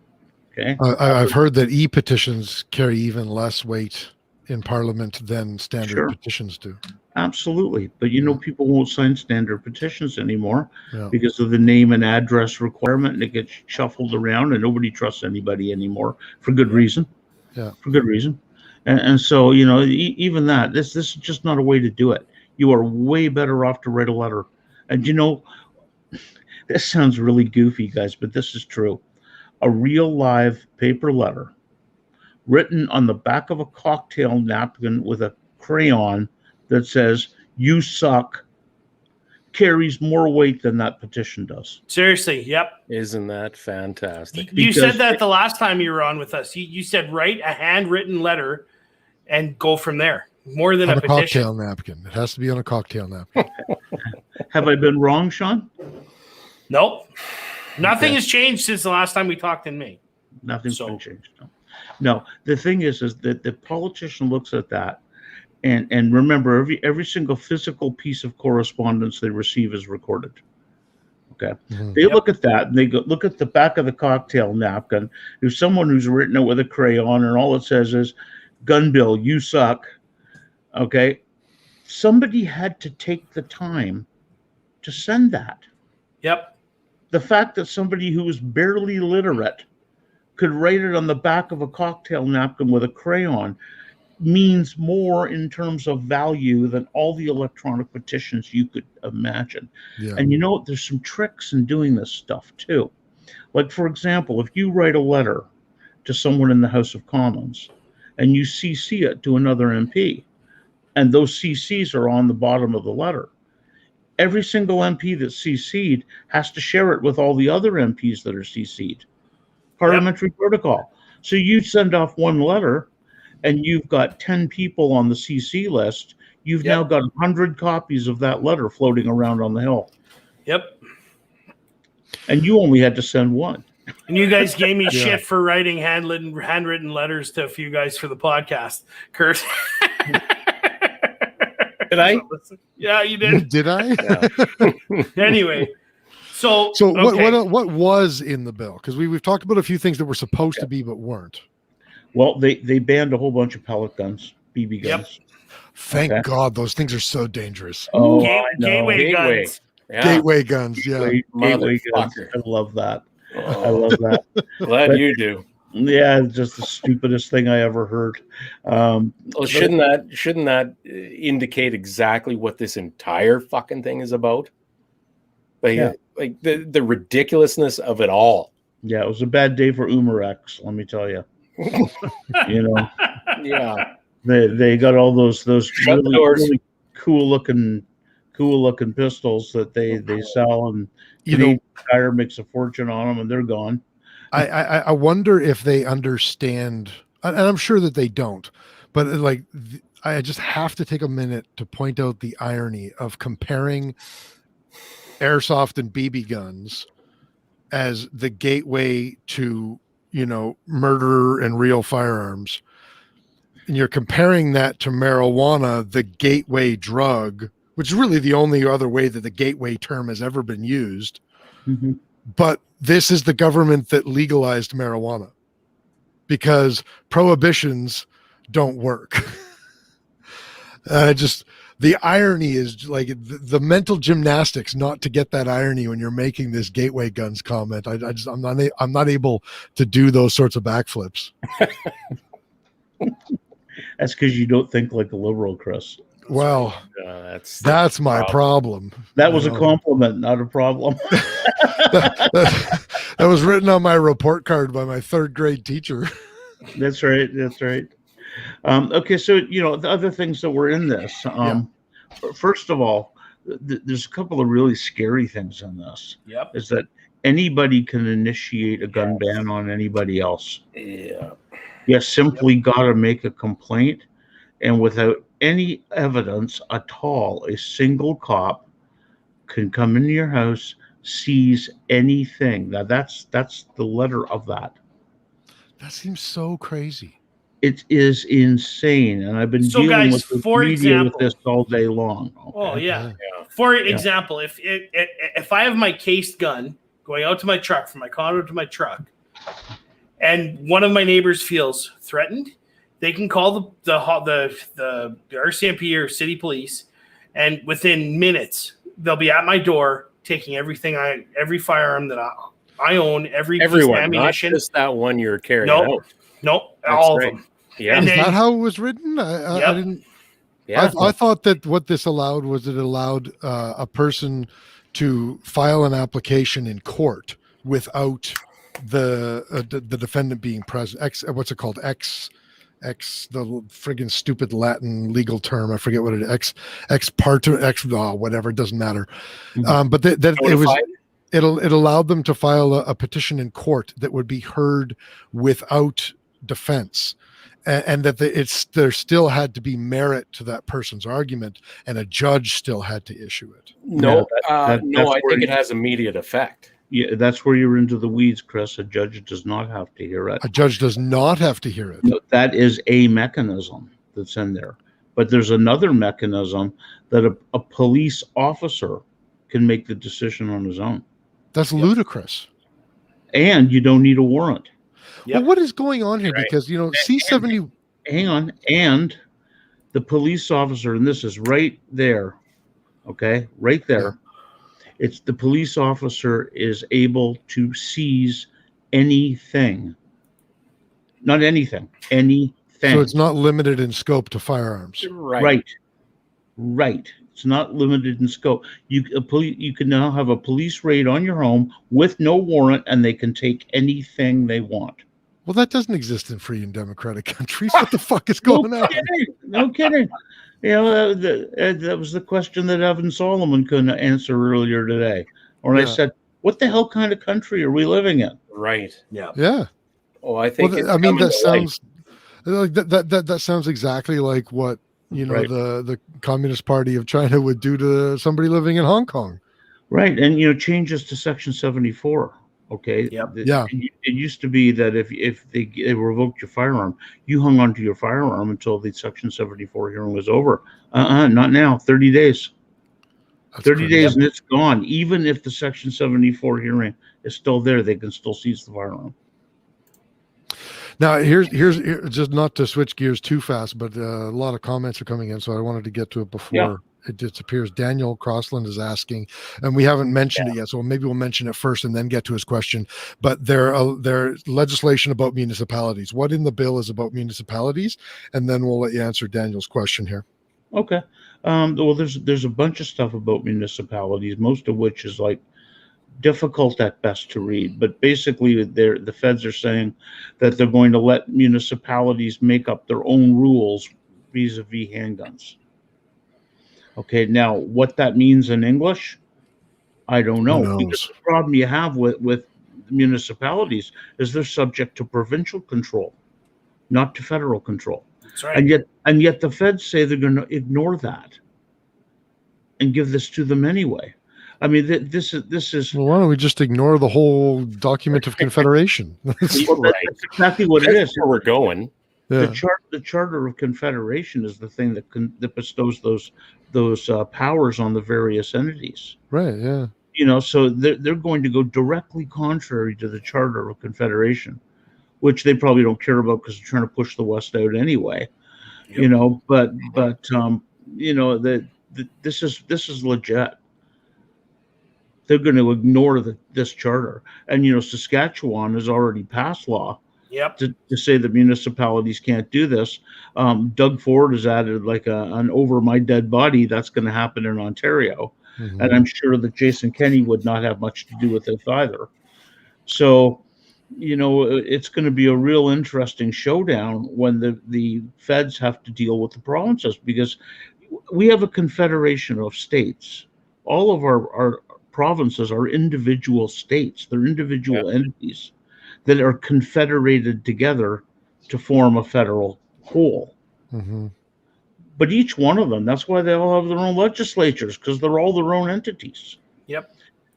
Speaker 5: Okay.
Speaker 4: I've heard that e-petitions carry even less weight in Parliament than standard petitions do.
Speaker 5: Absolutely. But people won't sign standard petitions anymore
Speaker 4: Yeah.
Speaker 5: because of the name and address requirement, and it gets shuffled around and nobody trusts anybody anymore for good reason.
Speaker 4: Yeah.
Speaker 5: For good reason. And so, even that, this is just not a way to do it. You are way better off to write a letter. And this sounds really goofy, guys, but this is true. A real live paper letter written on the back of a cocktail napkin with a crayon that says, "You suck," carries more weight than that petition does.
Speaker 2: Seriously, yep.
Speaker 3: Isn't that fantastic?
Speaker 2: You said that the last time you were on with us. You said write a handwritten letter and go from there. More than
Speaker 4: on
Speaker 2: a petition.
Speaker 4: Cocktail napkin. It has to be on a cocktail napkin.
Speaker 5: Have I been wrong, Sean?
Speaker 2: Nope. Nothing has changed since the last time we talked in May.
Speaker 5: Nothing's been changed. No. The thing is that the politician looks at that, and remember, every single physical piece of correspondence they receive is recorded. Okay.
Speaker 4: Mhm.
Speaker 5: They look at that and they go look at the back of the cocktail napkin. There's someone who's written it with a crayon, and all it says is, "Gun bill, you suck." Okay. Somebody had to take the time to send that.
Speaker 2: Yep.
Speaker 5: The fact that somebody who was barely literate could write it on the back of a cocktail napkin with a crayon means more in terms of value than all the electronic petitions you could imagine.
Speaker 4: Yeah.
Speaker 5: And there's some tricks in doing this stuff too. Like, for example, if you write a letter to someone in the House of Commons and you CC it to another MP, and those CCs are on the bottom of the letter, every single MP that's CC'd has to share it with all the other MPs that are CC'd. Parliamentary protocol. So you send off one letter and you've got 10 people on the CC list. You've now got 100 copies of that letter floating around on the Hill.
Speaker 2: Yep.
Speaker 5: And you only had to send one.
Speaker 2: And you guys gave me shit for writing handwritten letters to a few guys for the podcast, Kurt.
Speaker 3: Did I?
Speaker 2: Yeah, you did.
Speaker 4: Did I?
Speaker 3: Yeah.
Speaker 2: Anyway, so
Speaker 4: what was in the bill? Because we've talked about a few things that were supposed to be but weren't.
Speaker 5: Well, they banned a whole bunch of pellet guns, BB guns.
Speaker 4: Thank God, those things are so dangerous.
Speaker 5: Oh,
Speaker 2: gateway guns.
Speaker 3: Yeah.
Speaker 4: Gateway guns, yeah.
Speaker 5: Gateway guns. I love that. I love that.
Speaker 3: Glad you do.
Speaker 5: Yeah, it's just the stupidest thing I ever heard.
Speaker 3: Well, shouldn't that indicate exactly what this entire fucking thing is about? Like the ridiculously of it all.
Speaker 5: Yeah, it was a bad day for Umarex, let me tell you.
Speaker 3: Yeah.
Speaker 5: They got all those really cool looking pistols that they sell, and Tire makes a fortune on them, and they're gone.
Speaker 4: I wonder if they understand, and I'm sure that they don't, but I just have to take a minute to point out the irony of comparing airsoft and BB guns as the gateway to, murder and real firearms. And you're comparing that to marijuana, the gateway drug, which is really the only other way that the gateway term has ever been used.
Speaker 5: Mm-hmm.
Speaker 4: But this is the government that legalized marijuana because prohibitions don't work. The irony is like the mental gymnastics not to get that irony when you're making this gateway guns comment. I'm not able to do those sorts of backflips.
Speaker 5: That's because you don't think like a liberal, Chris.
Speaker 4: Well, that's my problem.
Speaker 5: That was a compliment, not a problem.
Speaker 4: that was written on my report card by my third grade teacher.
Speaker 5: That's right. Okay, so the other things that were in this. First of all, there's a couple of really scary things in this.
Speaker 2: Yep.
Speaker 5: Is that anybody can initiate a gun ban on anybody else?
Speaker 3: Yeah.
Speaker 5: You simply got to make a complaint, and without any evidence at all, a single cop can come into your house, seize anything. Now that's the letter of that.
Speaker 4: That seems so crazy.
Speaker 5: It is insane, and I've been
Speaker 2: So,
Speaker 5: dealing
Speaker 2: guys,
Speaker 5: with the
Speaker 2: for
Speaker 5: media
Speaker 2: example,
Speaker 5: with this all day long.
Speaker 2: Oh
Speaker 5: okay?
Speaker 2: yeah. For example, if I have my cased gun going out to my truck, from my condo to my truck, and one of my neighbors feels threatened, they can call the RCMP or city police, and within minutes they'll be at my door taking every firearm that I own, every piece of
Speaker 3: Everyone, not
Speaker 2: ammunition.
Speaker 3: just that one you're carrying
Speaker 2: Nope.
Speaker 3: out.
Speaker 2: Nope,
Speaker 3: That's
Speaker 2: all
Speaker 3: right.
Speaker 2: of them.
Speaker 3: Yeah.
Speaker 2: And
Speaker 4: Is
Speaker 2: then-
Speaker 4: that how it was written? I didn't.
Speaker 3: Yeah.
Speaker 4: I thought that what this allowed was it allowed a person to file an application in court without the defendant being present. What's it called? The friggin' stupid Latin legal term. I forget what it is. Ex parte, whatever. It doesn't matter.
Speaker 5: Mhm.
Speaker 4: But that it was.
Speaker 3: Notified?
Speaker 4: It allowed them to file a petition in court that would be heard without defense. And that there still had to be merit to that person's argument, and a judge still had to issue it.
Speaker 3: No,
Speaker 5: that's
Speaker 3: no, I
Speaker 5: where
Speaker 3: think
Speaker 5: you-
Speaker 3: it has immediate effect.
Speaker 5: Yeah, that's where you're into the weeds, Chris. A judge does not have to hear it.
Speaker 4: A judge does not have to hear it.
Speaker 5: No, that is a mechanism that's in there. But there's another mechanism that a police officer can make the decision on his own.
Speaker 4: That's ludicrous.
Speaker 5: And you don't need a warrant.
Speaker 2: Yep.
Speaker 4: Well, what is going on here?
Speaker 3: Right.
Speaker 4: Because C70.
Speaker 5: Hang on. And the police officer, and this is right there, okay, right there. It's the police officer is able to seize anything. Not anything, anything.
Speaker 4: So it's not limited in scope to firearms.
Speaker 3: Right.
Speaker 5: Right. It's not limited in scope. You can now have a police raid on your home with no warrant, and they can take anything they want.
Speaker 4: Well, that doesn't exist in free and democratic countries. What the fuck is going on?
Speaker 5: No kidding. You know, that was the question that Evan Solomon couldn't answer earlier today. When I said, "What the hell kind of country are we living in?"
Speaker 3: Right.
Speaker 2: Yeah.
Speaker 4: Yeah.
Speaker 3: Oh, I think.
Speaker 4: Well,
Speaker 3: it's
Speaker 4: I mean,
Speaker 3: coming
Speaker 4: that
Speaker 3: to light.
Speaker 4: sounds like that sounds exactly like what
Speaker 5: Right.
Speaker 4: the Communist Party of China would do to somebody living in Hong Kong.
Speaker 5: Right, and changes to Section 74. Okay.
Speaker 2: Yep.
Speaker 4: Yeah.
Speaker 5: It used to be that if they revoked your firearm, you hung on to your firearm until the Section 74 hearing was over. Not now. 30 days.
Speaker 4: That's
Speaker 5: 30
Speaker 4: crazy.
Speaker 5: days and it's gone. Even if the Section 74 hearing is still there, they can still seize the firearm.
Speaker 4: Now, here's just not to switch gears too fast, but a lot of comments are coming in, so I wanted to get to it before it disappears. Daniel Crossland is asking, and we haven't mentioned it yet, so maybe we'll mention it first and then get to his question. But there's legislation about municipalities. What in the bill is about municipalities? And then we'll let you answer Daniel's question here.
Speaker 5: Okay. Well, there's a bunch of stuff about municipalities, most of which is like difficult at best to read. But basically, the feds are saying that they're going to let municipalities make up their own rules vis-a-vis handguns. Okay, now what that means in English, I don't know.
Speaker 4: Who knows?
Speaker 5: Because the problem you have with municipalities is they're subject to provincial control, not to federal control.
Speaker 2: That's right.
Speaker 5: And yet the feds say they're going to ignore that and give this to them anyway. I mean, this is
Speaker 4: Well, why don't we just ignore the whole document of confederation?
Speaker 5: well,
Speaker 3: Right.
Speaker 5: that's exactly what it
Speaker 3: That's
Speaker 5: is.
Speaker 3: where we're going.
Speaker 4: Yeah.
Speaker 5: The Charter of Confederation is the thing that bestows those powers on the various entities.
Speaker 4: Right. Yeah.
Speaker 5: So they're going to go directly contrary to the Charter of Confederation, which they probably don't care about because they're trying to push the West out anyway.
Speaker 2: Yep.
Speaker 5: But this is legit. They're going to ignore this charter, and Saskatchewan has already passed law
Speaker 2: Yep.
Speaker 5: to say that municipalities can't do this. Doug Ford has added like an over my dead body. That's going to happen in Ontario.
Speaker 4: Mhm.
Speaker 5: And I'm sure that Jason Kenney would not have much to do with it either. So, it's going to be a real interesting showdown when the feds have to deal with the provinces, because we have a confederation of states. All of our provinces are individual states. They're individual entities that are confederated together to form a federal whole.
Speaker 4: Mhm.
Speaker 5: But each one of them, that's why they all have their own legislatures, because they're all their own entities.
Speaker 2: Yep.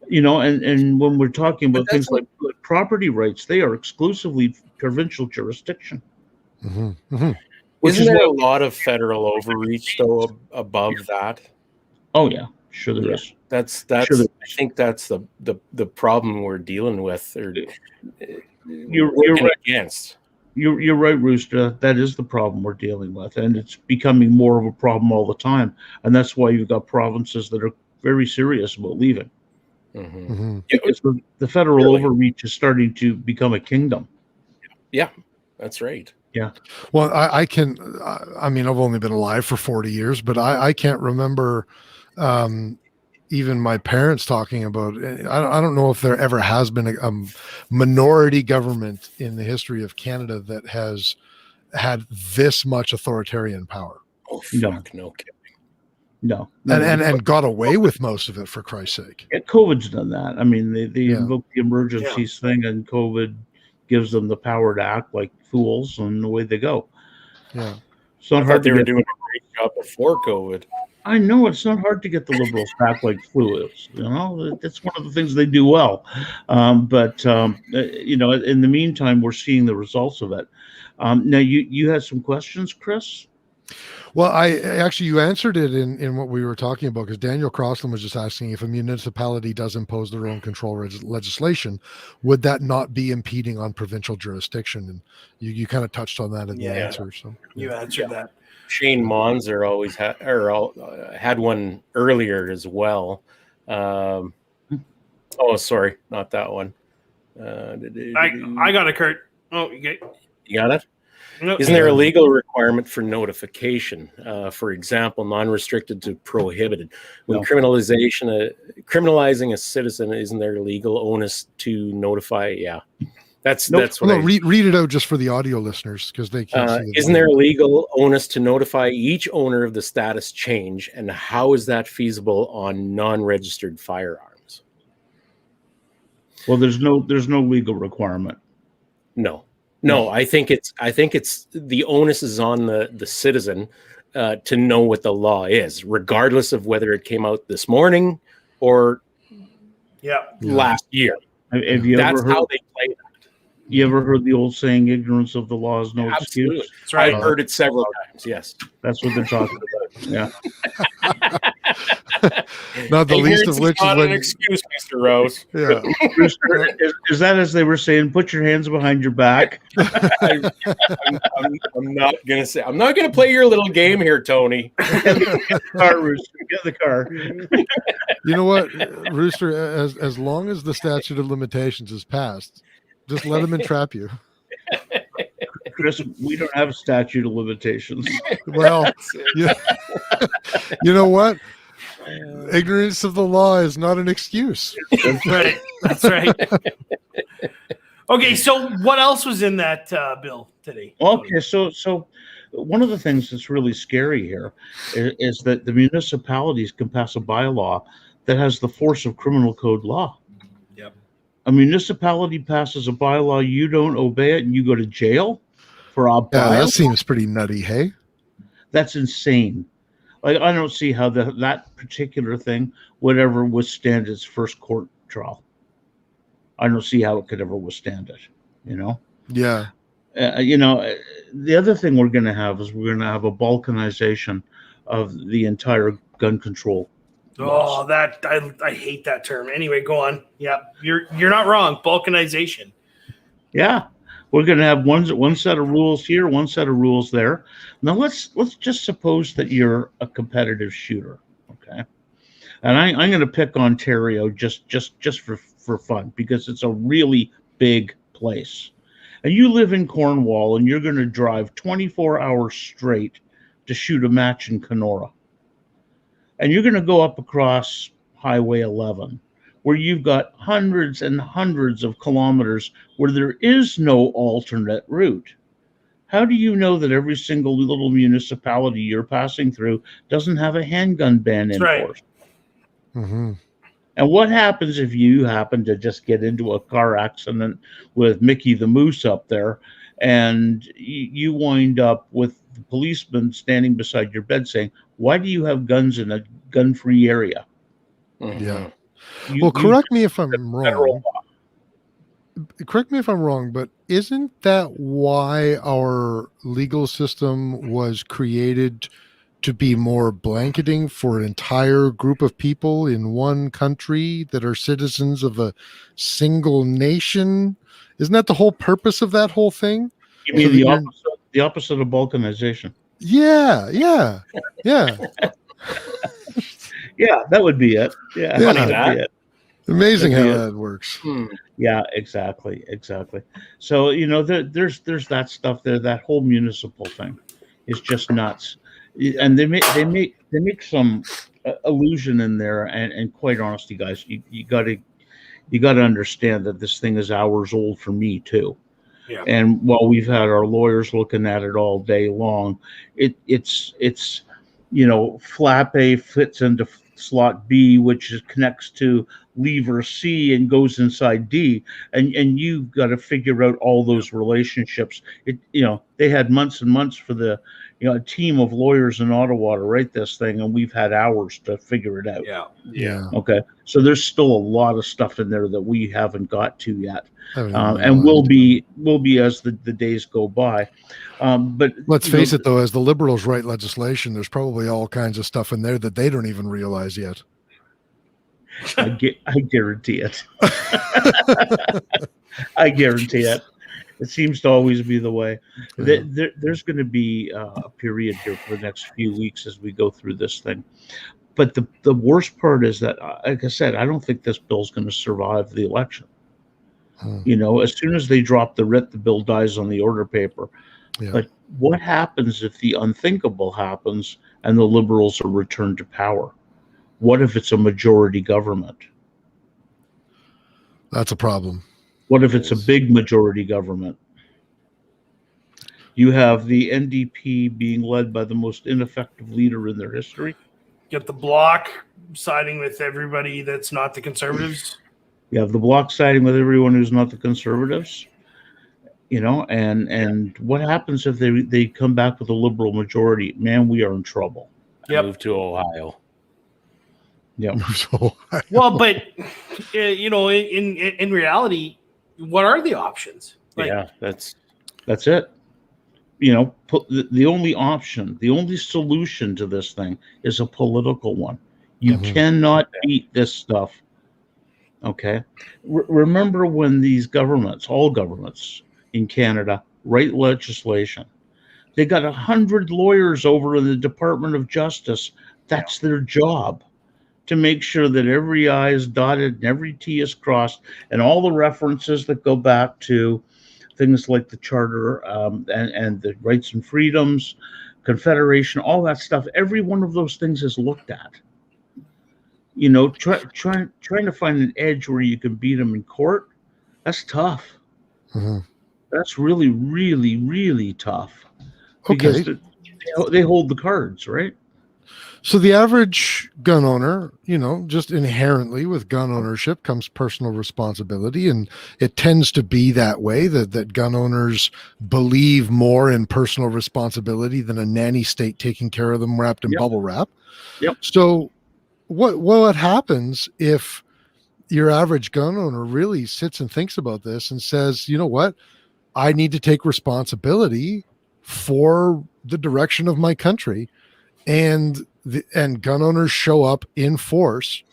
Speaker 5: And when we're talking about things like property rights, they are exclusively provincial jurisdiction.
Speaker 3: Isn't there a lot of federal overreach though above that?
Speaker 5: Oh yeah, sure there is.
Speaker 3: That's I think that's the problem we're dealing with, or
Speaker 5: you're right.
Speaker 3: Against.
Speaker 5: You're right, Rooster. That is the problem we're dealing with, and it's becoming more of a problem all the time. And that's why you've got provinces that are very serious about leaving. Because the federal overreach is starting to become a kingdom.
Speaker 3: Yeah, that's right.
Speaker 5: Yeah.
Speaker 4: Well, I've only been alive for 40 years, but I can't remember even my parents talking about, I don't know if there ever has been a minority government in the history of Canada that has had this much authoritarian power.
Speaker 3: Oh, fuck, no kidding.
Speaker 5: No.
Speaker 4: And got away with most of it, for Christ's sake.
Speaker 5: Yeah, COVID's done that. I mean, they invoke the emergencies thing, and COVID gives them the power to act like fools, and away they go.
Speaker 4: Yeah.
Speaker 5: It's not hard.
Speaker 3: They were doing a great job before COVID.
Speaker 5: I know it's not hard to get the Liberals back like fools. That's one of the things they do well. But in the meantime, we're seeing the results of it. Now, you had some questions, Chris?
Speaker 4: Well, you answered it in what we were talking about, because Daniel Crossland was just asking if a municipality does impose their own control legislation, would that not be impeding on provincial jurisdiction? And you kind of touched on that in the answer. So
Speaker 2: you answered that.
Speaker 3: Shane Monzer always had one earlier as well. Oh, sorry, not that one.
Speaker 2: I got it, Kurt. Oh, you
Speaker 3: got it?
Speaker 2: No.
Speaker 3: Isn't there a legal requirement for notification? For example, non-restricted to prohibited. When criminalizing a citizen, isn't there a legal onus to notify? Yeah. That's what
Speaker 4: read it out just for the audio listeners, because they can't see it.
Speaker 3: Isn't there a legal onus to notify each owner of the status change, and how is that feasible on non-registered firearms?
Speaker 5: Well, there's no legal requirement.
Speaker 3: No, I think it's the onus is on the citizen to know what the law is, regardless of whether it came out this morning or last year. That's how they play that.
Speaker 5: You ever heard the old saying, ignorance of the law is no
Speaker 3: Absolutely.
Speaker 5: excuse?
Speaker 2: That's right.
Speaker 3: I've heard it several times, yes.
Speaker 5: That's what they're talking about. Yeah.
Speaker 4: Not the least of which is
Speaker 3: not an excuse, Mr. Rose.
Speaker 4: Yeah.
Speaker 5: Is that, as they were saying, put your hands behind your back?
Speaker 3: I'm not going to say. I'm not going to play your little game here, Tony.
Speaker 5: Get the car.
Speaker 4: You know what, Rooster, as long as the statute of limitations is passed, just let them entrap you.
Speaker 5: Chris, we don't have a statute of limitations.
Speaker 4: Well, you know what? Ignorance of the law is not an excuse.
Speaker 2: That's right. That's right. Okay, so what else was in that bill today?
Speaker 5: Okay, so one of the things that's really scary here is that the municipalities can pass a bylaw that has the force of criminal code law.
Speaker 2: Yep.
Speaker 5: A municipality passes a bylaw, you don't obey it, and you go to jail for a bylaw.
Speaker 4: Yeah, that seems pretty nutty, hey?
Speaker 5: That's insane. Like, I don't see how that particular thing would ever withstand its first court trial. I don't see how it could ever withstand it,
Speaker 4: Yeah.
Speaker 5: The other thing we're going to have is we're going to have a balkanization of the entire gun control.
Speaker 2: Oh, that I hate that term. Anyway, go on. Yeah, you're not wrong. Balkanization.
Speaker 5: Yeah, we're going to have one set of rules here, one set of rules there. Now let's just suppose that you're a competitive shooter, okay? And I'm going to pick Ontario just for fun, because it's a really big place. And you live in Cornwall, and you're going to drive 24 hours straight to shoot a match in Kenora. And you're going to go up across Highway 11, where you've got hundreds and hundreds of kilometers where there is no alternate route. How do you know that every single little municipality you're passing through doesn't have a handgun ban enforced?
Speaker 2: Right.
Speaker 4: Mm-hmm.
Speaker 5: And what happens if you happen to just get into a car accident with Mickey the Moose up there, and you wind up with the policeman standing beside your bed saying, "Why do you have guns in a gun-free area?"
Speaker 4: Yeah. Well, correct me if I'm
Speaker 5: federal
Speaker 4: wrong.
Speaker 5: law.
Speaker 4: Correct me if I'm wrong, but isn't that why our legal system was created to be more blanketing for an entire group of people in one country that are citizens of a single nation? Isn't that the whole purpose of that whole thing?
Speaker 5: You mean
Speaker 4: So that
Speaker 5: the opposite of balkanization?
Speaker 4: Yeah.
Speaker 5: Yeah, that would be it. Yeah,
Speaker 4: Yeah.
Speaker 5: that would be it.
Speaker 4: Amazing how
Speaker 5: That'd be
Speaker 4: that works.
Speaker 5: Yeah, exactly. So there's that stuff there. That whole municipal thing is just nuts, and they make some illusion in there. And quite honestly, guys, you gotta understand that this thing is hours old for me too.
Speaker 2: Yeah.
Speaker 5: And while we've had our lawyers looking at it all day long, it's flap A fits into slot B, which connects to lever C and goes inside D, and you've got to figure out all those relationships. They had months and months for a team of lawyers in Ottawa to write this thing, and we've had hours to figure it out.
Speaker 2: Yeah.
Speaker 5: Okay, so there's still a lot of stuff in there that we haven't got to yet, and will be as the days go by. But
Speaker 4: let's face it, though, as the Liberals write legislation, there's probably all kinds of stuff in there that they don't even realize yet.
Speaker 5: I guarantee it. I guarantee it. It seems to always be the way.
Speaker 4: Yeah.
Speaker 5: There's going to be a period here for the next few weeks as we go through this thing. But the worst part is that, like I said, I don't think this bill's going to survive the election. As soon as they drop the writ, the bill dies on the order paper.
Speaker 4: Yeah.
Speaker 5: But what happens if the unthinkable happens and the Liberals are returned to power? What if it's a majority government?
Speaker 4: That's a problem.
Speaker 5: What if it's a big majority government? You have the NDP being led by the most ineffective leader in their history.
Speaker 2: Get the Bloc siding with everybody that's not the Conservatives.
Speaker 5: You have the Bloc siding with everyone who's not the Conservatives. And what happens if they come back with a Liberal majority? Man, we are in trouble.
Speaker 2: Yep.
Speaker 3: Move to Ohio.
Speaker 5: Yeah.
Speaker 2: Well, but in reality, what are the options?
Speaker 3: That's
Speaker 5: it. The only option, the only solution to this thing is a political one. You cannot beat this stuff. Okay. Remember when these governments, all governments in Canada, write legislation, they got 100 lawyers over in the Department of Justice. That's their job, to make sure that every I is dotted and every T is crossed, and all the references that go back to things like the Charter and the rights and freedoms, Confederation, all that stuff. Every one of those things is looked at. Trying to find an edge where you can beat them in court, that's tough. That's really, really, really tough. Because they hold the cards, right?
Speaker 4: So the average gun owner, just inherently with gun ownership comes personal responsibility, and it tends to be that way, that gun owners believe more in personal responsibility than a nanny state taking care of them wrapped in bubble wrap.
Speaker 5: Yep.
Speaker 4: So what happens if your average gun owner really sits and thinks about this and says, you know what, I need to take responsibility for the direction of my country, and gun owners show up in force?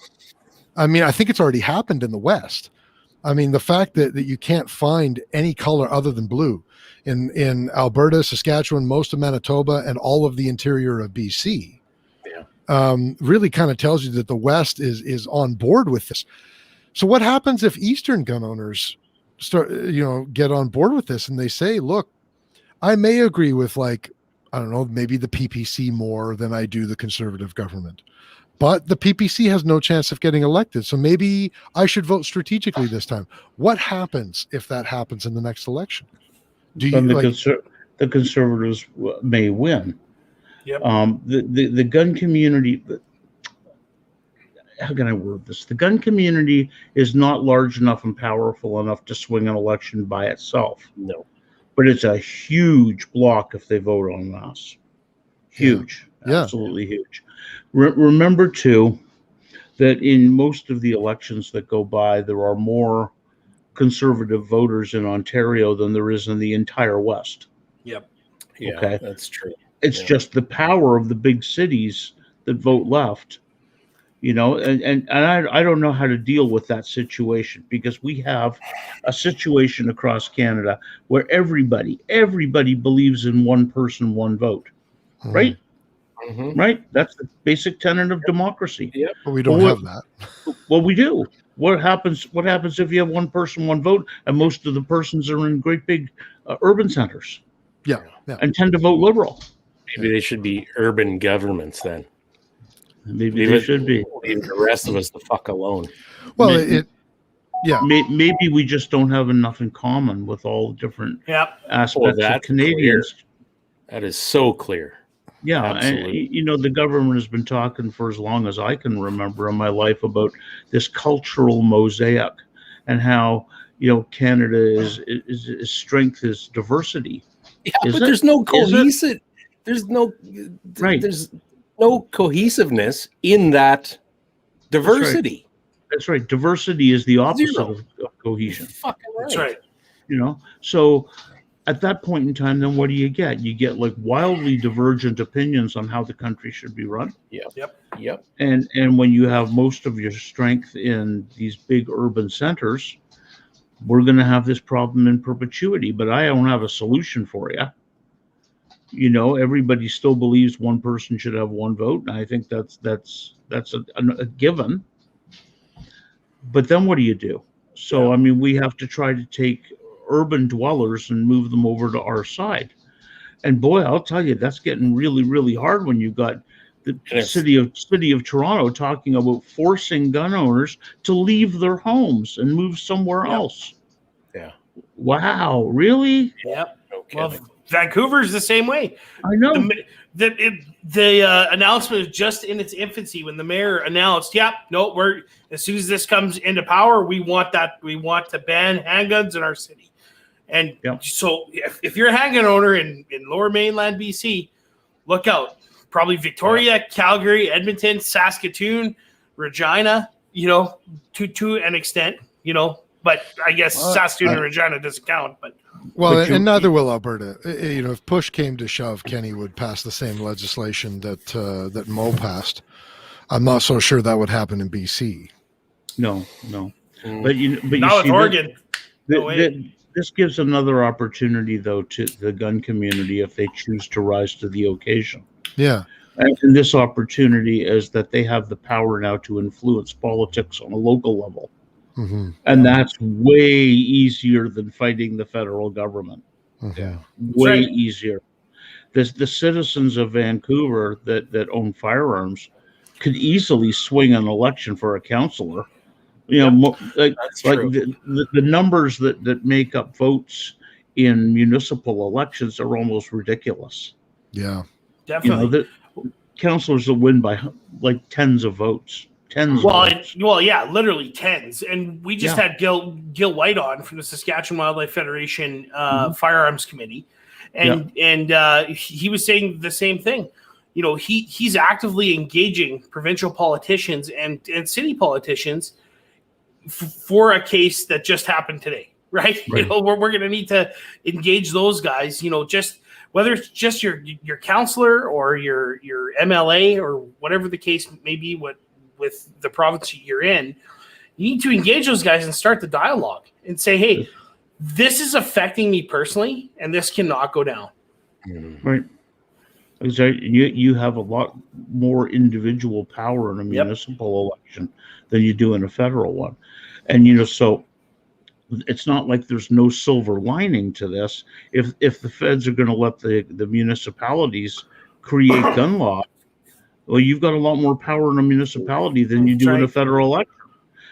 Speaker 4: I mean, I think it's already happened in the West. I mean, the fact that you can't find any color other than blue in Alberta, Saskatchewan, most of Manitoba, and all of the interior of BC, really kind of tells you that the West is on board with this. So what happens if Eastern gun owners get on board with this and they say, look, I may agree with, like, I don't know, maybe the PPC more than I do the Conservative government, but the PPC has no chance of getting elected. So maybe I should vote strategically this time. What happens if that happens in the next election?
Speaker 5: The Conservatives may win.
Speaker 2: Yep.
Speaker 5: The gun community, how can I word this? The gun community is not large enough and powerful enough to swing an election by itself.
Speaker 3: no.
Speaker 5: But it's a huge block if they vote en masse. Huge.
Speaker 4: Yeah.
Speaker 5: Absolutely huge. Remember, too, that in most of the elections that go by, there are more conservative voters in Ontario than there is in the entire West.
Speaker 2: Yep.
Speaker 3: Yeah,
Speaker 5: Okay.
Speaker 3: that's true.
Speaker 5: It's
Speaker 3: Yeah.
Speaker 5: just the power of the big cities that vote left, you know, and I don't know how to deal with that situation, because we have a situation across Canada where everybody believes in one person, one vote, right?
Speaker 3: Mm-hmm.
Speaker 5: Right? That's the basic tenet of democracy.
Speaker 3: Yep.
Speaker 4: But we don't
Speaker 5: Well,
Speaker 4: have that.
Speaker 5: Well, we do. What happens if you have one person, one vote, and most of the persons are in great big urban centers
Speaker 4: Yeah. Yeah.
Speaker 5: and tend to vote Liberal?
Speaker 3: Maybe they should be urban governments then.
Speaker 5: Maybe they should be.
Speaker 3: Leave the rest of us the fuck alone.
Speaker 4: Well,
Speaker 5: Maybe-
Speaker 4: yeah.
Speaker 5: Maybe we just don't have enough in common with all different
Speaker 2: Yep.
Speaker 5: aspects of
Speaker 3: that's
Speaker 5: Canadians.
Speaker 3: That is so clear.
Speaker 5: Yeah,
Speaker 3: Absolutely.
Speaker 5: and you know, the government has been talking for as long as I can remember in my life about this cultural mosaic and how, you know, Canada is strength is diversity.
Speaker 3: Yeah,
Speaker 5: Is
Speaker 3: but
Speaker 5: it?
Speaker 3: there's no
Speaker 5: Is it?
Speaker 3: cohesive. There's no
Speaker 5: Right.
Speaker 3: There's no cohesiveness in that diversity.
Speaker 5: That's right. Diversity is the opposite
Speaker 3: Zero.
Speaker 5: of cohesion.
Speaker 3: Fucking right.
Speaker 2: That's right.
Speaker 5: You know, so at that point in time, then what do you get? You get like wildly divergent opinions on how the country should be run.
Speaker 3: Yep.
Speaker 5: And when you have most of your strength in these big urban centers, we're going to have this problem in perpetuity. But I don't have a solution for you. You know, everybody still believes one person should have one vote, and I think that's a given. But then what do you do? So I mean, we have to try to take urban dwellers and move them over to our side. And boy, I'll tell you, that's getting really, really hard when you've got the
Speaker 3: Yes.
Speaker 5: city of Toronto talking about forcing gun owners to leave their homes and move somewhere else.
Speaker 3: Yeah.
Speaker 5: Wow, really?
Speaker 2: Yep.
Speaker 3: No
Speaker 2: Well,
Speaker 3: kidding.
Speaker 2: Vancouver's the same way.
Speaker 5: I know.
Speaker 2: The announcement is just in its infancy when the mayor announced, we're as soon as this comes into power, we want to ban handguns in our city. And so if you're a handgun owner in Lower Mainland BC, look out. Probably Victoria, Calgary, Edmonton, Saskatoon, Regina, you know, to an extent, you know, but I guess Saskatoon and Regina doesn't count, but
Speaker 4: And neither will Alberta. You know, if push came to shove, Kenny would pass the same legislation that Mo passed. I'm not so sure that would happen in BC.
Speaker 5: No. But you
Speaker 2: not
Speaker 5: see
Speaker 2: with Oregon.
Speaker 5: this gives another opportunity, though, to the gun community if they choose to rise to the occasion.
Speaker 4: Yeah.
Speaker 5: And this opportunity is that they have the power now to influence politics on a local level.
Speaker 4: Mm-hmm.
Speaker 5: And that's way easier than fighting the federal government.
Speaker 4: Mm-hmm.
Speaker 5: Way
Speaker 2: right.
Speaker 5: easier. The citizens of Vancouver that own firearms could easily swing an election for a councillor. You know,
Speaker 3: That's true.
Speaker 5: the numbers that make up votes in municipal elections are almost ridiculous.
Speaker 4: Yeah.
Speaker 2: Definitely.
Speaker 5: You know, the councillors will win by like tens of votes.
Speaker 2: Literally tens. And we just had Gil White on from the Saskatchewan Wildlife Federation Firearms Committee, and he was saying the same thing. You know, he's actively engaging provincial politicians and city politicians for a case that just happened today, right? You know, we're going to need to engage those guys. You know, just whether it's just your counselor or your MLA or whatever the case may be, with the province you're in, you need to engage those guys and start the dialogue and say, hey, this is affecting me personally, and this cannot go down.
Speaker 5: Right. Exactly. You have a lot more individual power in a municipal election than you do in a federal one. And, you know, so it's not like there's no silver lining to this. If the feds are going to let the municipalities create gun law, well, you've got a lot more power in a municipality than you do in a federal election.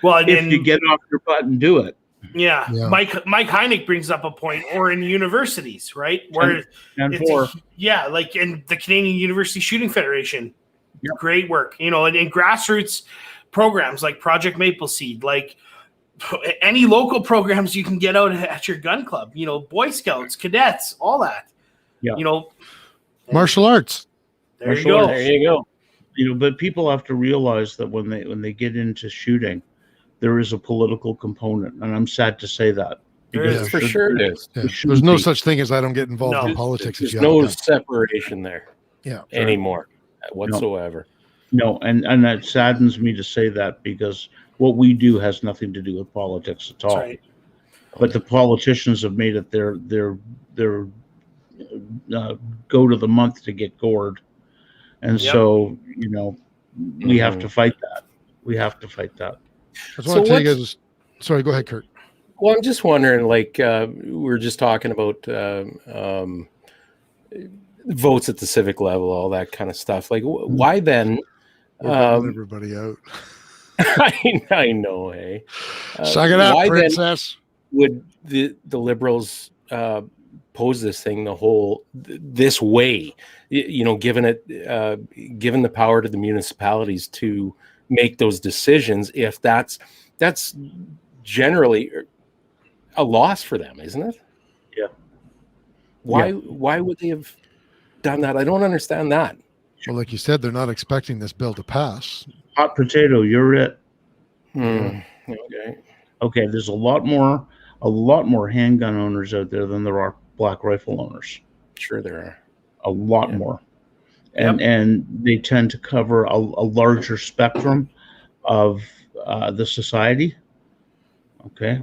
Speaker 5: Well, if you get off your butt and do it.
Speaker 2: Yeah. Mike Heineck brings up a point, or in universities, right? Where and the Canadian University Shooting Federation, great work, you know, and grassroots programs like Project Maple Seed, like any local programs you can get out at your gun club, you know, Boy Scouts, cadets, all that, you know,
Speaker 4: martial arts.
Speaker 2: There you go.
Speaker 3: There you go.
Speaker 5: But people have to realize that when they get into shooting, there is a political component, and I'm sad to say that.
Speaker 4: is.
Speaker 3: For sure it is.
Speaker 4: Yeah.
Speaker 5: shouldn't
Speaker 4: There's no
Speaker 5: be.
Speaker 4: such thing as I don't get involved
Speaker 2: No.
Speaker 4: in politics.
Speaker 3: There's
Speaker 4: if you have a
Speaker 3: no
Speaker 4: gun.
Speaker 3: separation there anymore whatsoever.
Speaker 5: No, and that saddens me to say that, because what we do has nothing to do with politics at all.
Speaker 2: That's right.
Speaker 5: But the politicians have made it their go to the month to get gored, and
Speaker 2: Yep.
Speaker 5: so we have to fight that. We have to fight that.
Speaker 4: I just want to tell you guys. Sorry, go ahead, Kurt.
Speaker 3: Well, I'm just wondering, like, we're just talking about votes at the civic level, all that kind of stuff. Like, why then?
Speaker 4: We're bummed everybody out.
Speaker 3: I know, hey.
Speaker 4: Suck it up,
Speaker 3: why
Speaker 4: princess.
Speaker 3: Then would the Liberals pose this thing this way? Given the power to the municipalities to make those decisions, if that's generally a loss for them, isn't it?
Speaker 5: Yeah.
Speaker 3: Why would they have done that? I don't understand that.
Speaker 4: Well, like you said, they're not expecting this bill to pass.
Speaker 5: Hot potato, you're it.
Speaker 3: Okay.
Speaker 5: There's a lot more handgun owners out there than there are black rifle owners.
Speaker 3: Sure there are.
Speaker 5: A lot more. And they tend to cover a larger spectrum of the society. Okay.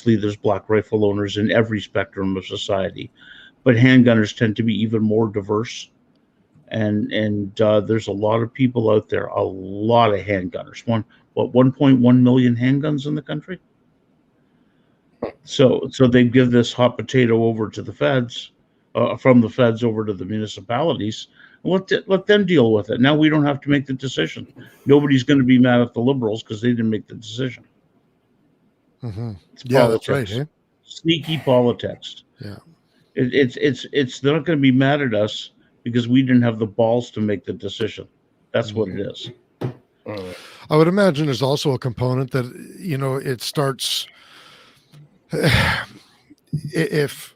Speaker 5: There's black rifle owners in every spectrum of society, but handgunners tend to be even more diverse. And there's a lot of people out there, a lot of handgunners. 1.1 million handguns in the country. So they give this hot potato over to the feds, from the feds over to the municipalities. Let them deal with it. Now we don't have to make the decision. Nobody's going to be mad at the Liberals because they didn't make the decision.
Speaker 4: Mm-hmm.
Speaker 5: It's
Speaker 4: Yeah,
Speaker 5: politics.
Speaker 4: that's right. Eh?
Speaker 5: Sneaky politics.
Speaker 4: Yeah.
Speaker 5: They're not going to be mad at us because we didn't have the balls to make the decision. That's what it is.
Speaker 4: I would imagine there's also a component that, it starts if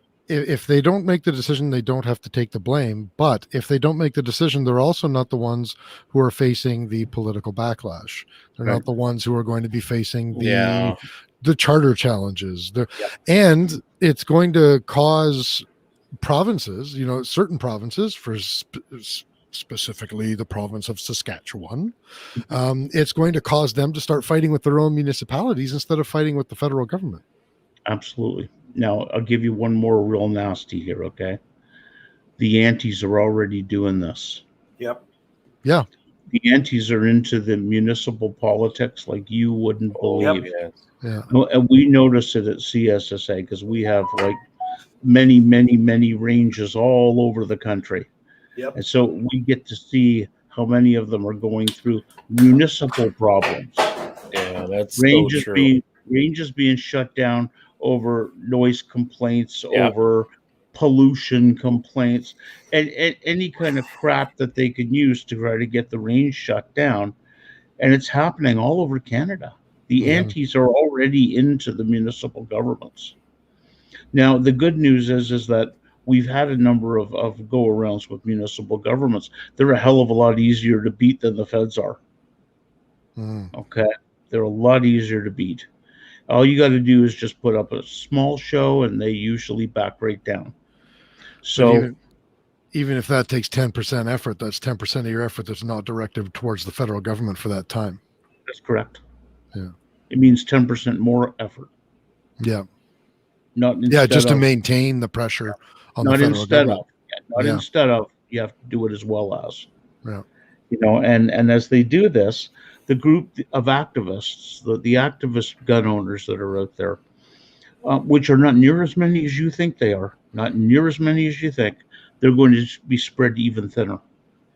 Speaker 4: they don't make the decision, they don't have to take the blame. But if they don't make the decision, they're also not the ones who are facing the political backlash. They're not the ones who are going to be facing the charter challenges. And it's going to cause provinces, certain provinces, for specifically the province of Saskatchewan, it's going to cause them to start fighting with their own municipalities instead of fighting with the federal government.
Speaker 5: Absolutely. Now, I'll give you one more real nasty here, okay? The antis are already doing this.
Speaker 2: Yep.
Speaker 4: Yeah.
Speaker 5: The antis are into the municipal politics like you wouldn't believe.
Speaker 4: Yeah.
Speaker 5: And we notice it at CSSA because we have like many, many, many ranges all over the country.
Speaker 2: Yep.
Speaker 5: And so we get to see how many of them are going through municipal problems.
Speaker 3: Yeah, that's
Speaker 5: ranges
Speaker 3: so true.
Speaker 5: being shut down over noise complaints, over pollution complaints, and any kind of crap that they can use to try to get the range shut down. And it's happening all over Canada. The antis are already into the municipal governments. Now, the good news is that we've had a number of go-arounds with municipal governments. They're a hell of a lot easier to beat than the feds are. Okay? They're a lot easier to beat. All you got to do is just put up a small show, and they usually back right down. So
Speaker 4: even if that takes 10% effort, that's 10% of your effort that's not directed towards the federal government for that time.
Speaker 5: That's correct.
Speaker 4: Yeah.
Speaker 5: It means 10% more effort.
Speaker 4: Yeah.
Speaker 5: Just
Speaker 4: to maintain the pressure on the federal government.
Speaker 5: Instead of, you have to do it as well as.
Speaker 4: Yeah.
Speaker 5: And as they do this, the group of activists, the activist gun owners that are out there, which are not near as many as you think they are, not near as many as you think, they're going to be spread even thinner.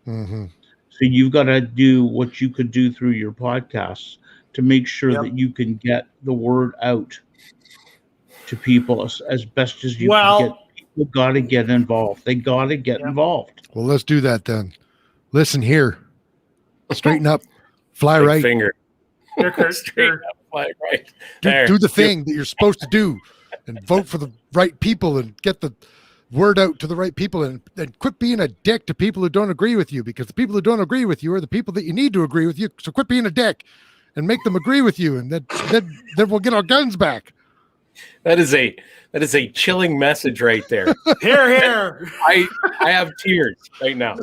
Speaker 4: Mm-hmm.
Speaker 5: So you've got to do what you could do through your podcasts to make sure that you can get the word out to people as best as you can get. People got to get involved. They got to get involved.
Speaker 4: Well, let's do that then. Listen here. Straighten up. Fly
Speaker 3: Big
Speaker 4: right.
Speaker 3: Finger.
Speaker 2: Straight
Speaker 3: up, fly right.
Speaker 4: Do the thing that you're supposed to do and vote for the right people and get the word out to the right people and quit being a dick to people who don't agree with you, because the people who don't agree with you are the people that you need to agree with you. So quit being a dick and make them agree with you, and then we'll get our guns back.
Speaker 3: That is a chilling message right there.
Speaker 2: Hear, hear.
Speaker 3: I have tears right now.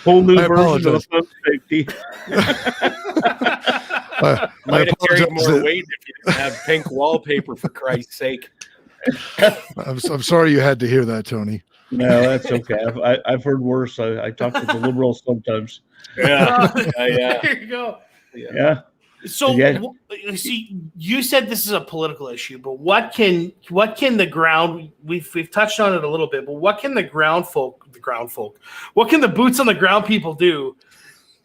Speaker 5: Whole new
Speaker 4: I
Speaker 5: version of
Speaker 4: apologize.
Speaker 5: safety.
Speaker 4: I
Speaker 3: Might have carried
Speaker 4: apologize.
Speaker 3: more weight if you didn't have pink wallpaper, for Christ's sake.
Speaker 4: I'm sorry you had to hear that, Tony.
Speaker 5: No, that's okay. I've heard worse. I talk to the liberals sometimes.
Speaker 3: Yeah.
Speaker 2: There you go.
Speaker 5: Yeah.
Speaker 2: So,
Speaker 5: Yeah.
Speaker 2: see, you said this is a political issue, but what can the ground? We've touched on it a little bit, but what can the ground folk? What can the boots on the ground people do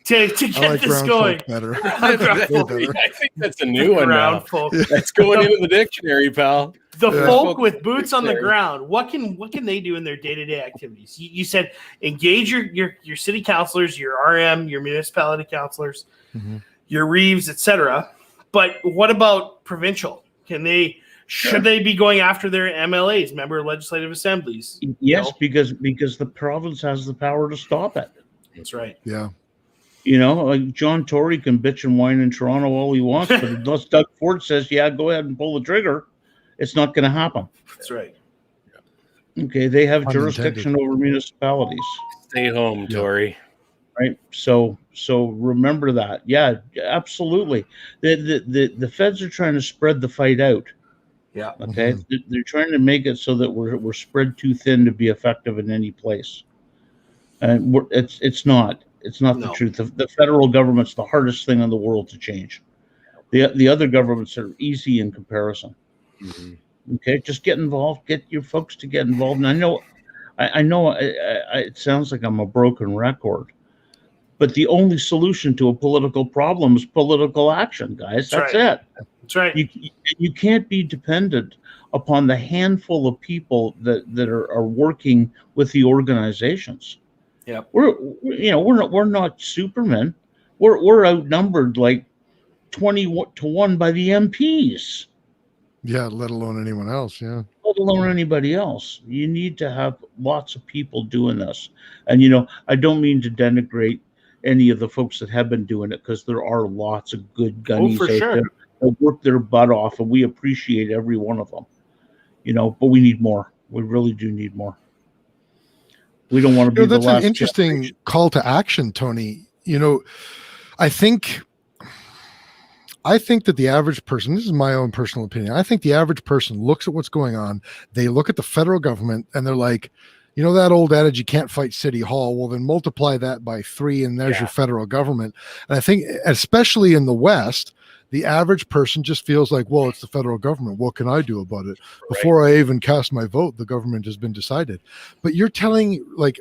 Speaker 2: to get
Speaker 4: I like
Speaker 2: this
Speaker 4: ground
Speaker 2: going?
Speaker 4: folk better.
Speaker 3: I think that's a new one now.
Speaker 2: Ground folk.
Speaker 3: That's going into the dictionary, pal.
Speaker 2: The
Speaker 4: Yeah.
Speaker 2: folk with boots on the
Speaker 3: There.
Speaker 2: ground. What can they do in their day-to-day activities? You said engage your city councilors, your RM, your municipality councilors,
Speaker 4: Mhm.
Speaker 2: your Reeves, etc. But what about provincial? Should they be going after their MLAs, member of legislative assemblies?
Speaker 5: Yes,
Speaker 2: No.
Speaker 5: because the province has the power to stop it.
Speaker 2: That's right.
Speaker 4: Yeah.
Speaker 5: You know, like John Tory can bitch and whine in Toronto all he wants, but unless Doug Ford says, "Yeah, go ahead and pull the trigger," it's not going to happen.
Speaker 2: That's right.
Speaker 5: Okay, they have
Speaker 4: Pun
Speaker 5: jurisdiction over municipalities,
Speaker 3: Stay home,
Speaker 4: Yeah.
Speaker 3: Tory.
Speaker 5: right? So remember that. Yeah, absolutely. The feds are trying to spread the fight out.
Speaker 2: Yeah.
Speaker 5: Okay, they're trying to make it so that we're spread too thin to be effective in any place, and it's not the
Speaker 2: No.
Speaker 5: truth. The federal government's the hardest thing in the world to change. The other governments are easy in comparison. Okay, just get involved. Get your folks to get involved. And I know it sounds like I'm a broken record, but the only solution to a political problem is political action, guys. That's
Speaker 2: right.
Speaker 5: it.
Speaker 2: That's right.
Speaker 5: You can't be dependent upon the handful of people that are working with the organizations.
Speaker 2: Yep.
Speaker 5: We're not Supermen. We're outnumbered like 20-1 by the MPs,
Speaker 4: Yeah, let alone anyone else. Yeah.
Speaker 5: let alone anybody else. You need to have lots of people doing this. And I don't mean to denigrate any of the folks that have been doing it, because there are lots of good gunnies
Speaker 2: for
Speaker 5: out
Speaker 2: sure.
Speaker 5: there that work their butt off, and we appreciate every one of them. But we need more. We really do need more. We don't want to be the
Speaker 4: That's
Speaker 5: last
Speaker 4: an interesting
Speaker 5: generation.
Speaker 4: call to action, Tony. I think that the average person, this is my own personal opinion, I think the average person looks at what's going on. They look at the federal government and they're like, that old adage, you can't fight City Hall. Well, then multiply that by 3 and there's your federal government. And I think, especially in the West, the average person just feels like, well, it's the federal government. What can I do about it? Before I even cast my vote, the government has been decided. But you're telling, like,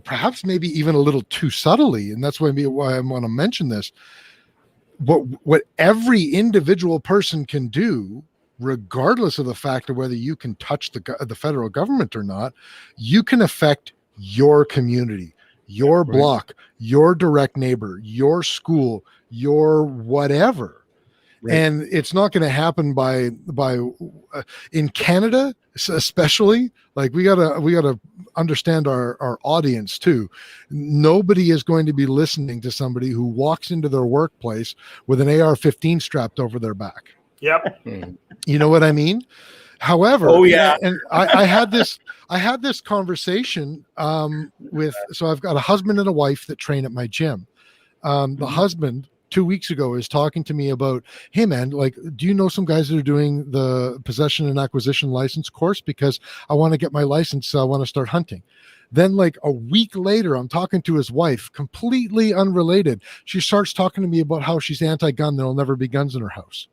Speaker 4: perhaps maybe even a little too subtly, and that's why I want to mention this, what every individual person can do, regardless of the fact of whether you can touch the federal government or not, you can affect your community, your block, your direct neighbor, your school, your whatever. Right. And it's not going to happen by in Canada, especially. Like we gotta understand our audience too. Nobody is going to be listening to somebody who walks into their workplace with an AR-15 strapped over their back.
Speaker 2: Yep.
Speaker 4: You know what I mean? However, and I had this conversation so I've got a husband and a wife that train at my gym. The husband 2 weeks ago is talking to me about, hey man, like, do you know some guys that are doing the possession and acquisition license course? Because I want to get my license. So I want to start hunting. Then like a week later, I'm talking to his wife, completely unrelated. She starts talking to me about how she's anti-gun. There'll never be guns in her house.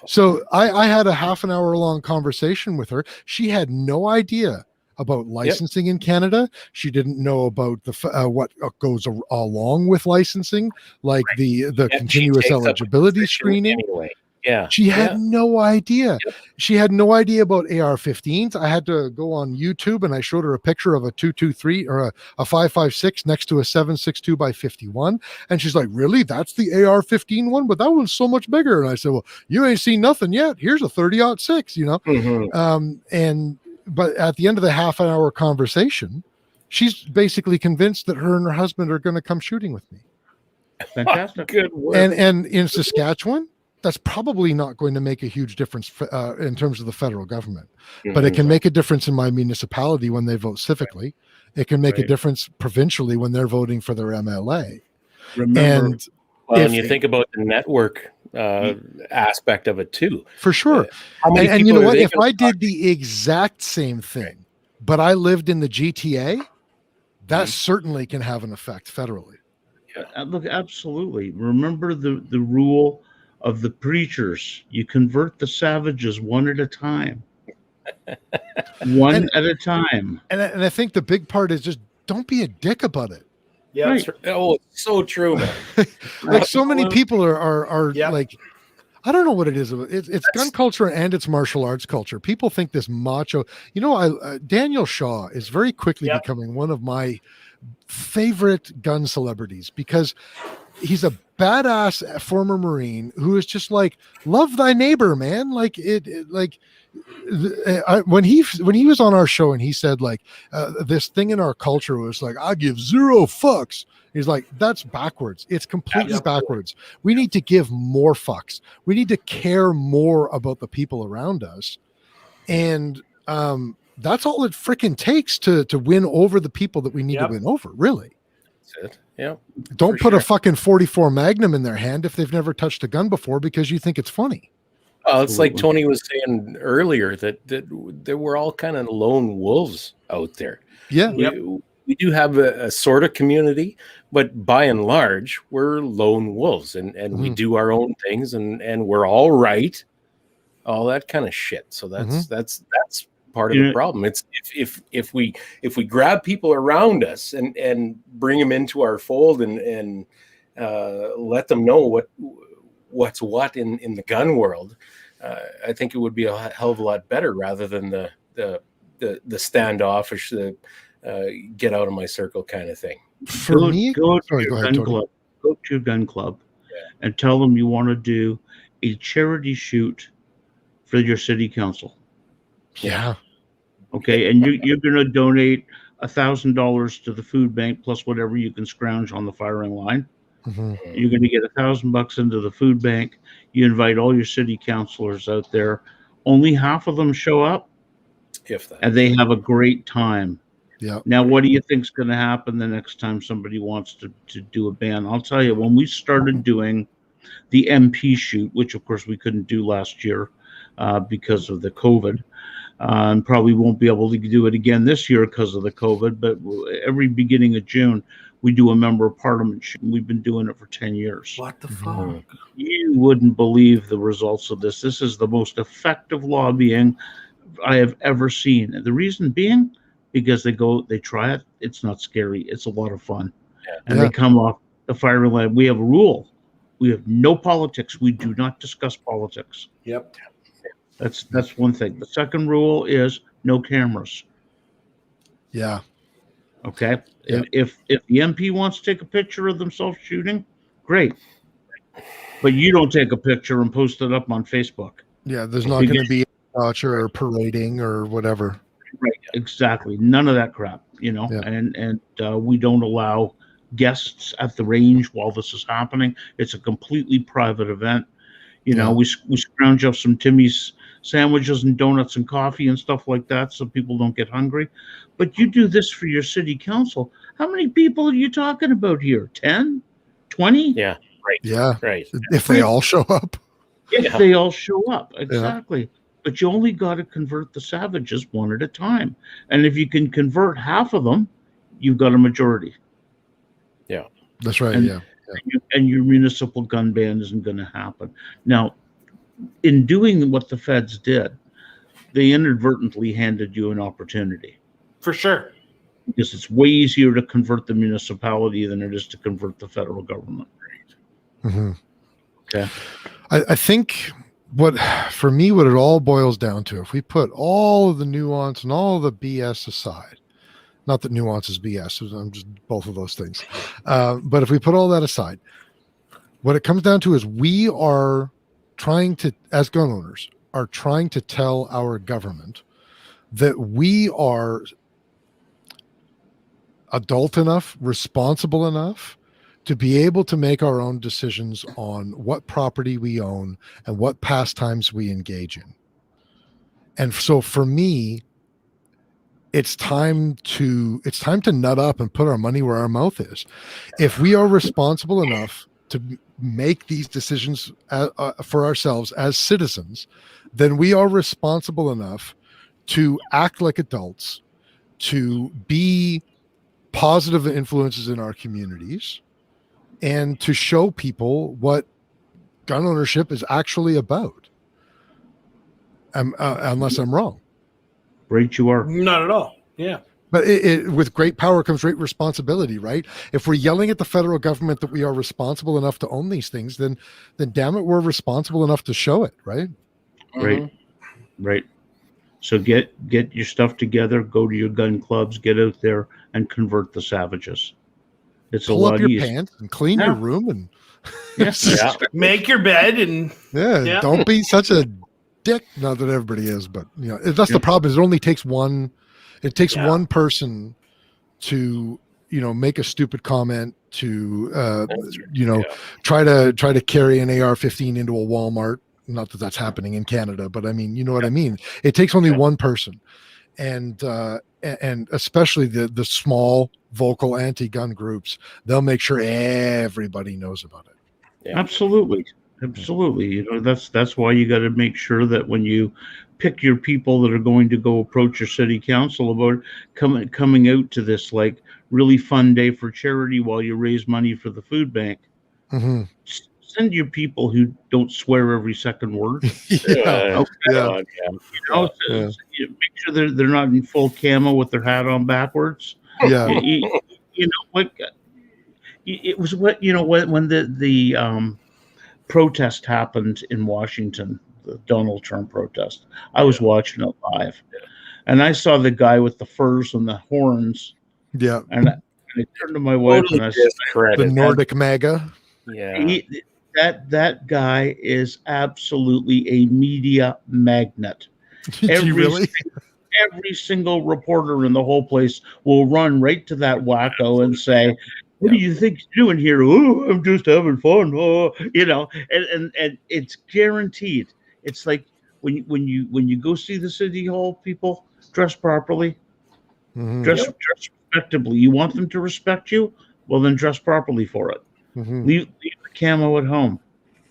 Speaker 4: So I had a half an hour long conversation with her. She had no idea about licensing in Canada. She didn't know about the what goes along with licensing, like the continuous eligibility screening.
Speaker 3: Anyway. Yeah.
Speaker 4: She had
Speaker 3: Yeah.
Speaker 4: no idea.
Speaker 3: Yep.
Speaker 4: She had no idea about AR-15s. I had to go on YouTube and I showed her a picture of a 223 or a 5.56 next to a 7.62 by 51. And she's like, really? That's the AR-15 one? But that one's so much bigger. And I said, well, you ain't seen nothing yet. Here's a 30-06, you know?
Speaker 3: Mhm.
Speaker 4: But at the end of the half-hour conversation, she's basically convinced that her and her husband are going to come shooting with me.
Speaker 5: Fantastic.
Speaker 3: Good work.
Speaker 4: And in Saskatchewan, that's probably not going to make a huge difference in terms of the federal government, but it can make a difference in my municipality when they vote civically. It can make a difference provincially when they're voting for their MLA.
Speaker 5: Remember,
Speaker 4: And
Speaker 3: and you think about the network aspect of it too.
Speaker 4: for sure. And you know what? If I did the exact same thing, but I lived in the GTA, that certainly can have an effect federally.
Speaker 5: look, absolutely. Remember the rule of the preachers. You convert the savages one at a time. One at a time.
Speaker 4: And I think the big part is just don't be a dick about it.
Speaker 2: Yeah.
Speaker 5: Right.
Speaker 3: Oh, it's so true, man.
Speaker 4: Like so many people are
Speaker 2: Yep.
Speaker 4: like, I don't know what it is. It's gun culture and it's martial arts culture. People think this macho, Daniel Shaw is very quickly becoming one of my favorite gun celebrities because he's a badass former Marine who is just like, love thy neighbor, man. Like when he was on our show and he said like this thing in our culture was like, I give 0 fucks. He's like, that's backwards. It's completely backwards. We need to give more fucks. We need to care more about the people around us. And that's all it freaking takes to win over the people that we need to win over, really.
Speaker 3: That's it. Yeah.
Speaker 4: Don't put a fucking 44 Magnum in their hand if they've never touched a gun before because you think it's funny.
Speaker 3: Oh, it's like Tony was saying earlier that there were all kind of lone wolves out there.
Speaker 4: Yeah.
Speaker 3: We do have a sort of community, but by and large, we're lone wolves and we do our own things and we're all right. All that kind of shit. So that's part of the problem. It's if we grab people around us and bring them into our fold and let them know what's what in the gun world, I think it would be a hell of a lot better rather than the standoffish, get out of my circle kind of thing.
Speaker 5: Go to your gun club and tell them you want to do a charity shoot for your city council.
Speaker 4: Yeah.
Speaker 5: Okay, and you're going to donate $1,000 to the food bank plus whatever you can scrounge on the firing line. You're going to get $1,000 into the food bank. You invite all your city councilors out there. Only half of them show up,
Speaker 3: if that,
Speaker 5: and they have a great time.
Speaker 4: Yeah.
Speaker 5: Now, what do you think's going to happen the next time somebody wants to do a ban? I'll tell you, when we started doing the MP shoot, which of course we couldn't do last year because of the COVID, and probably won't be able to do it again this year because of the COVID, but every beginning of June, we do a member of parliament shoot. We've been doing it for 10 years.
Speaker 2: What the fuck?
Speaker 5: You wouldn't believe the results of this. This is the most effective lobbying I have ever seen. And the reason being, because they try it. It's not scary. It's a lot of fun. And they come off the firing line. We have a rule. We have no politics. We do not discuss politics.
Speaker 2: Yep.
Speaker 5: That's one thing. The second rule is no cameras.
Speaker 4: Yeah.
Speaker 5: Okay.
Speaker 4: Yeah.
Speaker 5: If the MP wants to take a picture of themselves shooting, great. But you don't take a picture and post it up on Facebook.
Speaker 4: Yeah. There's not going to be or parading or whatever.
Speaker 5: Right. Exactly. None of that crap, and we don't allow guests at the range while this is happening. It's a completely private event. We scrounge up some Timmy's sandwiches and donuts and coffee and stuff like that so people don't get hungry. But you do this for your city council. How many people are you talking about here? 10? 20?
Speaker 3: Yeah. Right.
Speaker 4: Yeah.
Speaker 3: Right.
Speaker 4: If they all show up.
Speaker 5: If they all show up. Exactly. Yeah. But you only got to convert the savages one at a time. And if you can convert half of them, you've got a majority.
Speaker 4: Yeah. That's right.
Speaker 5: And your municipal gun ban isn't going to happen. Now, in doing what the feds did, they inadvertently handed you an opportunity.
Speaker 2: For sure.
Speaker 5: Because it's way easier to convert the municipality than it is to convert the federal government.
Speaker 4: Mm-hmm.
Speaker 5: Okay.
Speaker 4: I think for me, what it all boils down to, if we put all of the nuance and all of the BS aside, not that nuance is BS, I'm just both of those things. But if we put all that aside, what it comes down to is we are trying to, as gun owners, are trying to tell our government that we are adult enough, responsible enough to be able to make our own decisions on what property we own and what pastimes we engage in. And so for me, it's time to nut up and put our money where our mouth is. If we are responsible enough to make these decisions for ourselves as citizens, then we are responsible enough to act like adults, to be positive influences in our communities, and to show people what gun ownership is actually about. Unless I'm wrong.
Speaker 5: Right, you are.
Speaker 2: Not at all. Yeah.
Speaker 4: But with great power comes great responsibility, right? If we're yelling at the federal government that we are responsible enough to own these things, then damn it, we're responsible enough to show it, right?
Speaker 5: Right. Right. So get your stuff together, go to your gun clubs, get out there and convert the savages. It's
Speaker 4: Pull
Speaker 5: a lot
Speaker 4: up your
Speaker 5: easier.
Speaker 4: pants and clean your room and
Speaker 2: Make your bed and
Speaker 4: don't be such a dick. Not that everybody is, but that's the problem. Is it only takes one. It takes one person to make a stupid comment, to try to carry an AR-15 into a Walmart. Not that that's happening in Canada, but I mean, you know what I mean. It takes only one person, and especially the small vocal anti-gun groups, they'll make sure everybody knows about it.
Speaker 5: Yeah. Absolutely. That's why you got to make sure that when you pick your people that are going to go approach your city council about coming out to this like really fun day for charity while you raise money for the food bank, send your people who don't swear every second word.
Speaker 3: Yeah.
Speaker 5: Make sure they're not in full camo with their hat on backwards.
Speaker 4: Yeah.
Speaker 5: You know what? It was when the protest happened in Washington, the Donald Trump protest. I was watching it live, and I saw the guy with the furs and the horns.
Speaker 4: Yeah.
Speaker 5: And I turned to my wife and I said,
Speaker 4: "The Nordic MAGA."
Speaker 5: Yeah. That guy is absolutely a media magnet. Every single reporter in the whole place will run right to that wacko and say, "What do you think you're doing here?" "Oh, I'm just having fun." Oh, and it's guaranteed. It's like when you go see the city hall people, dress properly, dress respectably. You want them to respect you? Well, then dress properly for it. Leave the camo at home,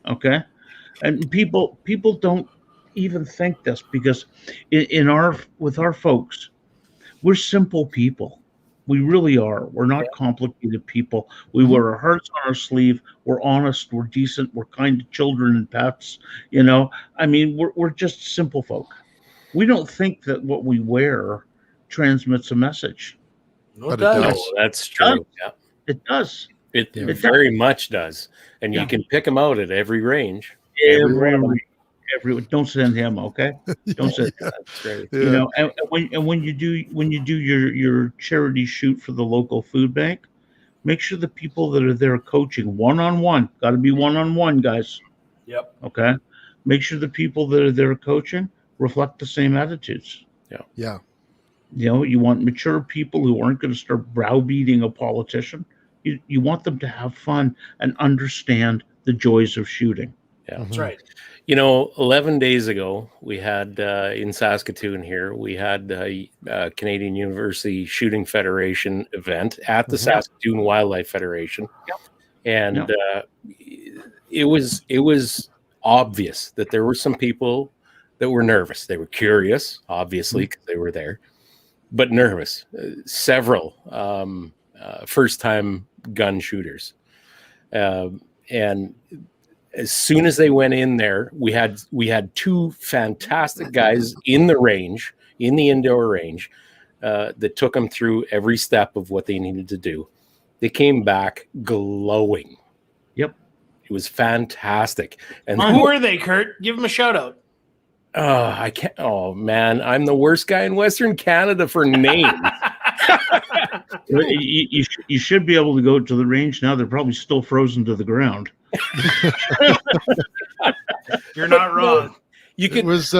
Speaker 5: okay? And people don't even think this, because with our folks, we're simple people. We really are. We're not complicated people. We wear our hearts on our sleeve. We're honest. We're decent. We're kind to children and pets. I mean, we're just simple folk. We don't think that what we wear transmits a message.
Speaker 2: But it does.
Speaker 3: That's true. Yeah.
Speaker 5: It does.
Speaker 3: It very much does. And you can pick them out at every range.
Speaker 5: Don't send him, okay? Don't send him.
Speaker 3: That's great.
Speaker 5: And when you do your charity shoot for the local food bank, make sure the people that are there coaching one-on-one, got to be one-on-one, guys.
Speaker 2: Yep.
Speaker 5: Okay. Make sure the people that are there coaching reflect the same attitudes.
Speaker 4: Yeah.
Speaker 5: You want mature people who aren't going to start browbeating a politician. You want them to have fun and understand the joys of shooting.
Speaker 3: Yeah,
Speaker 2: that's right.
Speaker 3: 11 days ago, we had in Saskatoon here, we had a Canadian University Shooting Federation event at the Saskatoon Wildlife Federation. And it was obvious that there were some people that were nervous. They were curious, obviously, because they were there, but nervous. Several first-time gun shooters. And as soon as they went in there, we had two fantastic guys in the indoor range, that took them through every step of what they needed to do. They came back glowing.
Speaker 5: Yep.
Speaker 3: It was fantastic. And
Speaker 2: Who are they, Kurt? Give them a shout out.
Speaker 3: I can't. Oh man, I'm the worst guy in Western Canada for names.
Speaker 5: You should be able to go to the range now. They're probably still frozen to the ground.
Speaker 2: You're not wrong.
Speaker 3: You
Speaker 4: It was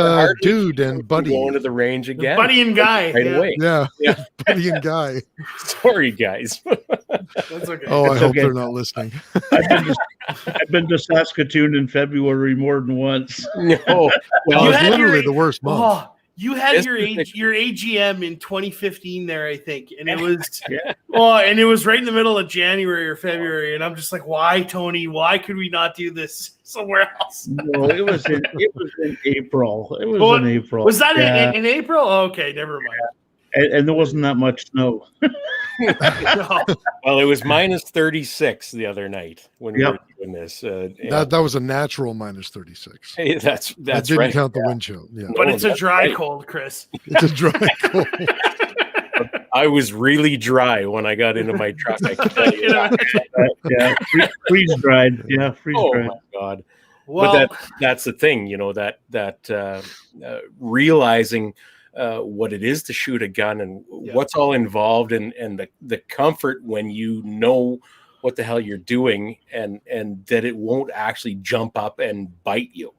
Speaker 4: Dude and Buddy.
Speaker 3: going to the range again.
Speaker 2: Buddy and Guy.
Speaker 3: right away.
Speaker 4: Yeah,
Speaker 3: Yeah.
Speaker 4: Buddy and Guy.
Speaker 3: Sorry, guys.
Speaker 2: That's okay.
Speaker 4: Oh, I
Speaker 5: It's
Speaker 4: hope
Speaker 5: okay.
Speaker 4: they're not listening.
Speaker 5: I've been to Saskatoon in February more than once.
Speaker 3: No.
Speaker 4: Well,
Speaker 2: You
Speaker 4: it's
Speaker 2: had
Speaker 4: literally
Speaker 2: your-
Speaker 4: the worst month.
Speaker 2: Oh, you had
Speaker 3: This
Speaker 2: your
Speaker 3: was
Speaker 2: your AGM in 2015 there, I think, and it was
Speaker 5: Yeah.
Speaker 2: and it was right in the middle of January or February, and I'm just like, why, Tony? Why could we not do this somewhere else?
Speaker 5: No, it was in April. It was
Speaker 2: Well,
Speaker 5: in April.
Speaker 2: Was that
Speaker 5: Yeah.
Speaker 2: in April? Oh, okay, never mind.
Speaker 5: And there wasn't that much snow.
Speaker 2: No.
Speaker 3: Well, it was minus 36 the other night when we
Speaker 5: Yep.
Speaker 3: were doing this. Yeah.
Speaker 4: That was a natural minus 36.
Speaker 3: Hey, that's
Speaker 4: That didn't
Speaker 3: right.
Speaker 4: count the wind chill. Yeah,
Speaker 2: But
Speaker 3: No,
Speaker 2: it's a
Speaker 3: that's
Speaker 2: dry
Speaker 3: right.
Speaker 2: cold, Chris.
Speaker 4: it's a dry cold.
Speaker 3: I was really dry when I got into my truck. I can tell you that.
Speaker 5: Yeah, freeze dried. Yeah, freeze
Speaker 3: Oh
Speaker 5: dried.
Speaker 3: my god!
Speaker 2: Well,
Speaker 3: But that's the thing, that realizing what it is to shoot a gun and
Speaker 2: Yeah.
Speaker 3: what's all involved, and the comfort when you know what the hell you're doing, and that it won't actually jump up and bite you.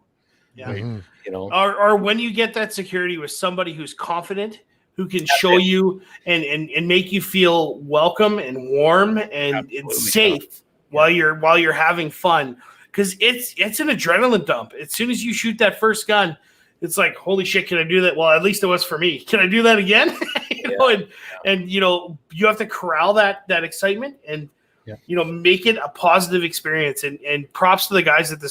Speaker 2: yeah.
Speaker 4: Mhm.
Speaker 3: You know,
Speaker 2: Or when you get that security with somebody who's confident, who can show you and make you feel welcome and warm and
Speaker 3: Absolutely.
Speaker 2: safe while you're having fun, because it's an adrenaline dump. As soon as you shoot that first gun, it's like, holy shit, can I do that? Well, at least it was for me. Can I do that again? And you have to corral that excitement and make it a positive experience. And props to the guys at the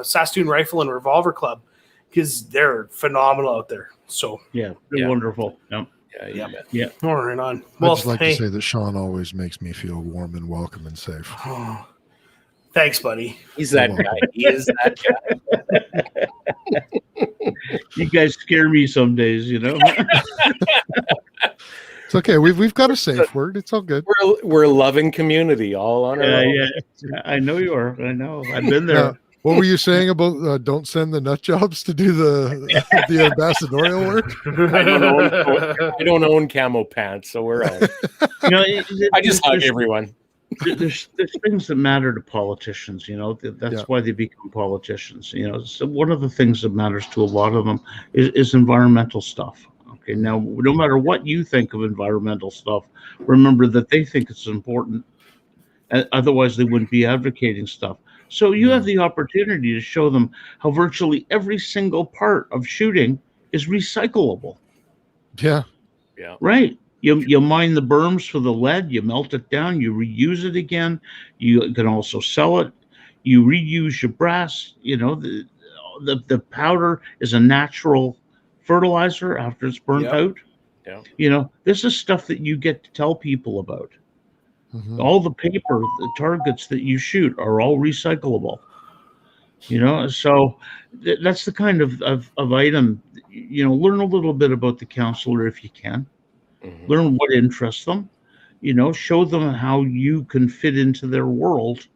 Speaker 2: Saskatoon Rifle and Revolver Club, because they're phenomenal out there. So
Speaker 5: Yeah, they're
Speaker 3: Yeah.
Speaker 5: wonderful. Yeah.
Speaker 3: yeah.
Speaker 2: all right on.
Speaker 4: I'd
Speaker 2: Well,
Speaker 4: just like
Speaker 2: hey,
Speaker 4: to say that Sean always makes me feel warm and welcome and safe.
Speaker 2: thanks, buddy.
Speaker 3: He's that
Speaker 4: You're
Speaker 3: guy. He is that guy.
Speaker 5: You guys scare me some days, you know.
Speaker 4: It's okay. We've got a safe word. It's all good.
Speaker 3: We're a loving community, all on our own.
Speaker 5: Yeah. I know you are. I know. I've been there.
Speaker 4: Yeah. What were you saying about don't send the nut jobs to do the ambassadorial work?
Speaker 3: I don't own camo pants, so we're on.
Speaker 5: You know,
Speaker 3: I just hug everyone.
Speaker 5: there's things that matter to politicians, you know. That's
Speaker 4: Yeah.
Speaker 5: why they become politicians, you know. So one of the things that matters to a lot of them is environmental stuff. Okay, now no matter what you think of environmental stuff, remember that they think it's important, otherwise they wouldn't be advocating stuff. So you have the opportunity to show them how virtually every single part of shooting is recyclable.
Speaker 4: Yeah.
Speaker 3: Yeah.
Speaker 5: Right. You mine the berms for the lead, you melt it down, you reuse it again. You can also sell it. You reuse your brass. You know, the powder is a natural fertilizer after it's burnt
Speaker 3: Yep.
Speaker 5: out.
Speaker 3: Yeah.
Speaker 5: You know, this is stuff that you get to tell people about.
Speaker 4: Mhm.
Speaker 5: All the paper, the targets that you shoot are all recyclable. You know, so that's the kind of item. You know, learn a little bit about the counselor if you can.
Speaker 3: Mhm.
Speaker 5: Learn what interests them. You know, show them how you can fit into their world,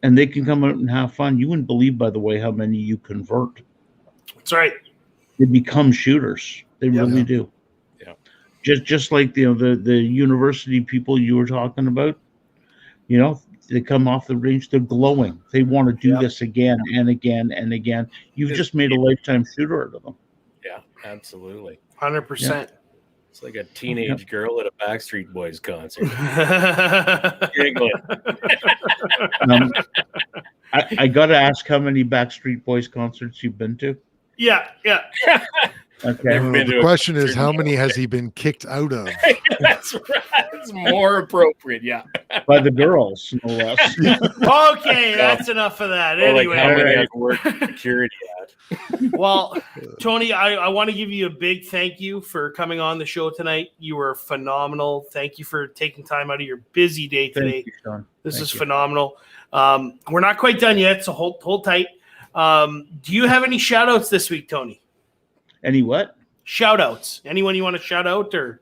Speaker 5: and they can come out and have fun. You wouldn't believe, by the way, how many you convert.
Speaker 2: That's right.
Speaker 5: They become shooters. They really do.
Speaker 3: Yeah.
Speaker 5: Just like the university people you were talking about. You know, they come off the range, they're glowing. They want to do this again and again and again. You've just made a lifetime shooter out of them.
Speaker 3: Yeah, absolutely.
Speaker 2: 100%.
Speaker 3: It's like a teenage girl at a Backstreet Boys concert.
Speaker 2: Yeah.
Speaker 3: Giggling.
Speaker 5: I got to ask how many Backstreet Boys concerts you've been to.
Speaker 2: Yeah.
Speaker 5: Okay.
Speaker 3: Never been to
Speaker 4: The
Speaker 3: a
Speaker 4: question is,
Speaker 3: concert.
Speaker 4: how many has he been kicked out of?
Speaker 3: That's right. It's more appropriate. Yeah.
Speaker 5: By the girls, no less.
Speaker 2: Okay, that's enough of that.
Speaker 3: Or like
Speaker 2: Anyway,
Speaker 3: how many
Speaker 5: Alright.
Speaker 3: I've worked in security at.
Speaker 2: well, Tony, I want to give you a big thank you for coming on the show tonight. You were phenomenal. Thank you for taking time out of your busy day today.
Speaker 5: Thank you, Sean.
Speaker 2: This
Speaker 5: Thank
Speaker 2: is
Speaker 5: you.
Speaker 2: phenomenal. We're not quite done yet, so hold tight. Do you have any shout outs this week, Tony?
Speaker 5: Any what?
Speaker 2: Shout outs. Anyone you want to shout out or?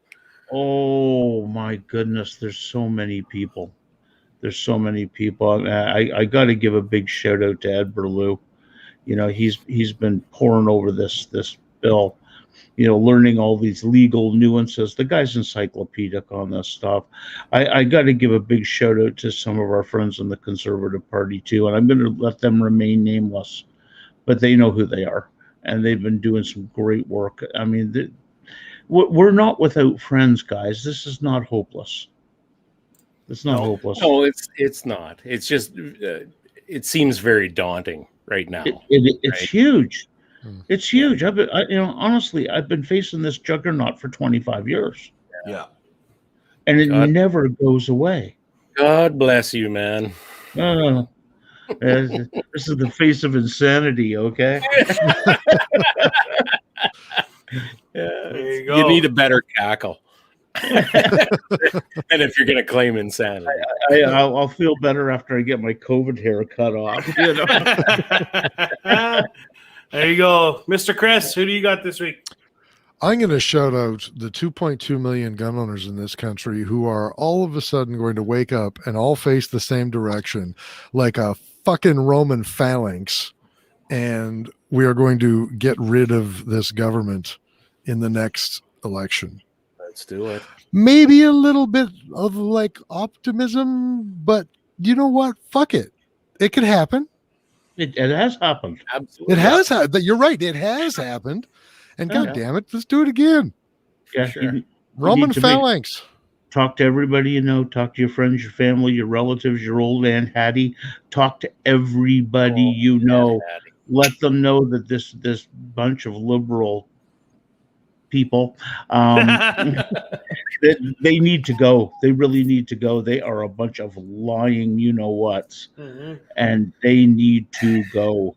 Speaker 5: Oh my goodness, there's so many people. There's so many people. I got to give a big shout out to Ed Berlew. You know, he's been poring over this bill, you know, learning all these legal nuances. The guy's encyclopedic on this stuff. I got to give a big shout out to some of our friends in the Conservative Party too, and I'm going to let them remain nameless, but they know who they are, and they've been doing some great work. I mean, we're not without friends, guys. This is not hopeless. It's not hopeless.
Speaker 3: No, it's not. It's just it seems very daunting right now.
Speaker 5: It's
Speaker 3: right?
Speaker 5: Huge. It's huge. Honestly, I've been facing this juggernaut for 25 years.
Speaker 1: Yeah.
Speaker 5: And it never goes away.
Speaker 3: God bless you, man.
Speaker 5: This is the face of insanity, okay?
Speaker 2: There you go.
Speaker 3: You need a better cackle. And if you're going to claim insanity,
Speaker 5: I'll feel better after I get my COVID hair cut off. You know?
Speaker 2: There you go. Mr. Chris, who do you got this week?
Speaker 4: I'm going to shout out the 2.2 million gun owners in this country who are all of a sudden going to wake up and all face the same direction like a fucking Roman phalanx. And we are going to get rid of this government in the next election.
Speaker 3: let's do it.
Speaker 4: Maybe a little bit of like optimism, but you know what? Fuck it. It could happen.
Speaker 5: It has happened.
Speaker 3: Absolutely.
Speaker 4: It has happened. You're right. It has happened. And God damn it, let's do it again.
Speaker 5: Yeah,
Speaker 3: Sure.
Speaker 4: Roman phalanx.
Speaker 5: Talk to everybody you know. Talk to your friends, your family, your relatives, your old Aunt Hattie. Talk to everybody you know. Let them know that this bunch of liberal people, they need to go. They really need to go. They are a bunch of lying you-know-whats, and they need to go.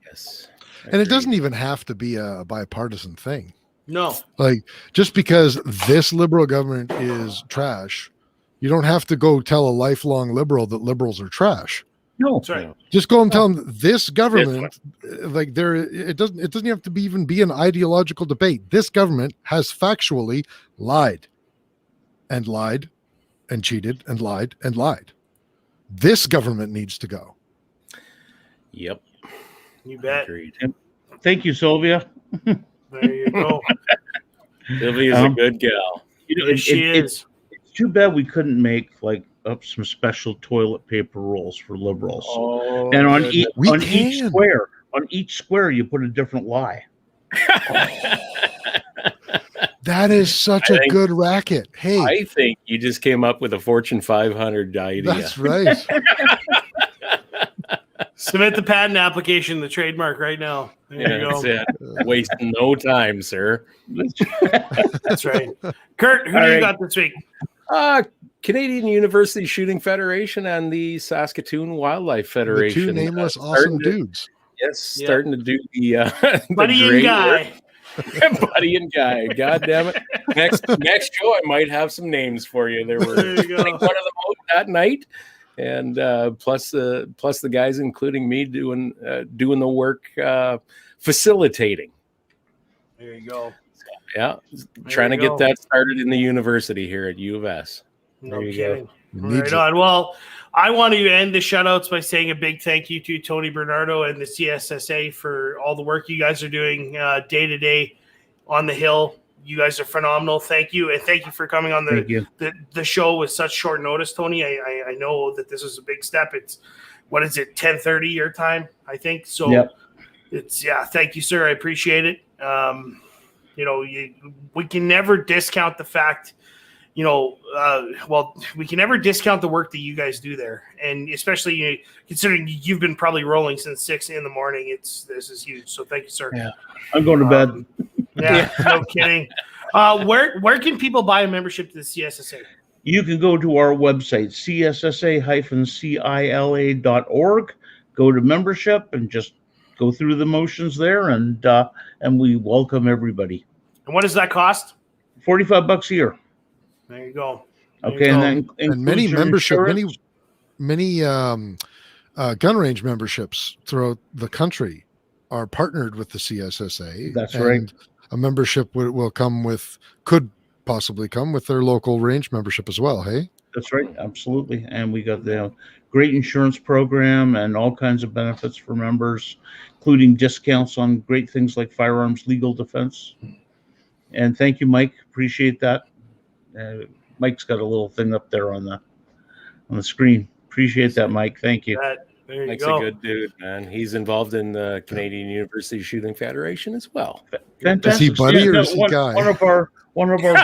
Speaker 3: Yes.
Speaker 4: And it doesn't even have to be a bipartisan thing.
Speaker 2: No.
Speaker 4: Like, just because this liberal government is trash, you don't have to go tell a lifelong liberal that liberals are trash.
Speaker 5: No,
Speaker 2: That's right.
Speaker 4: Just go and tell them this government, like it doesn't have to even be an ideological debate. This government has factually lied and lied and cheated and lied and lied. This government needs to go.
Speaker 3: Yep.
Speaker 2: You bet.
Speaker 3: Agreed.
Speaker 5: Thank you, Sylvia.
Speaker 2: There you go.
Speaker 3: Sylvia's a good gal.
Speaker 5: You know,
Speaker 2: Yes, she is.
Speaker 5: It's too bad we couldn't make like up some special toilet paper rolls for liberals.
Speaker 3: Oh,
Speaker 5: and on each square you put a different lie.
Speaker 4: That is such a good racket. Hey,
Speaker 3: I think you just came up with a Fortune 500 idea.
Speaker 4: that's right.
Speaker 2: Submit the patent application, the trademark right now. There you go.
Speaker 3: That's it. Wasting no time, sir.
Speaker 2: That's right. Kurt, who do you got this week?
Speaker 3: Canadian University Shooting Federation and the Saskatoon Wildlife
Speaker 4: The
Speaker 3: Federation.
Speaker 4: two nameless awesome dudes.
Speaker 3: Yes, starting to do the
Speaker 2: Buddy and Guy.
Speaker 3: Buddy and Guy. God damn it. Next show, I might have some names for you. There were 21 of them out that night. And plus the guys, including me, doing the work, facilitating.
Speaker 2: There you go.
Speaker 3: Yeah, trying to get that started in the university here at U of S.
Speaker 2: No
Speaker 3: There you
Speaker 2: kidding.
Speaker 3: go.
Speaker 2: Right on. Well, I want to end the shout-outs by saying a big thank you to Tony Bernardo and the CSSA for all the work you guys are doing day to day on the Hill. You guys are phenomenal. Thank you. And thank you for coming on the show with such short notice, Tony. I know that this is a big step. It's, 10:30 your time, I think. So thank you, sir. I appreciate it. We can never discount the fact, we can never discount the work that you guys do there. And especially considering you've been probably rolling since 6 a.m. This is huge. So thank you, sir.
Speaker 5: Yeah. I'm going to bed.
Speaker 2: Yeah, no kidding. Where can people buy a membership to the CSSA?
Speaker 5: You can go to our website, CSSA-CILA.org, go to membership and just go through the motions there, and we welcome everybody.
Speaker 2: And what does that cost?
Speaker 5: $45 a year.
Speaker 2: There you go.
Speaker 5: Okay, and
Speaker 4: many membership, many gun range memberships throughout the country are partnered with the CSSA.
Speaker 5: That's right.
Speaker 4: A membership could possibly come with their local range membership as well. Hey,
Speaker 5: That's right. Absolutely. And we got the great insurance program and all kinds of benefits for members, including discounts on great things like firearms legal defense. And thank you, Mike. Appreciate that. Mike's got a little thing up there on the screen. Appreciate that, Mike. Thank you.
Speaker 2: There you
Speaker 3: Mike's
Speaker 2: go.
Speaker 3: a good dude, man. He's involved in the Canadian University Shooting Federation as well.
Speaker 5: Fantastic.
Speaker 4: Is he buddy or is he
Speaker 5: one,
Speaker 4: guy?
Speaker 5: one of our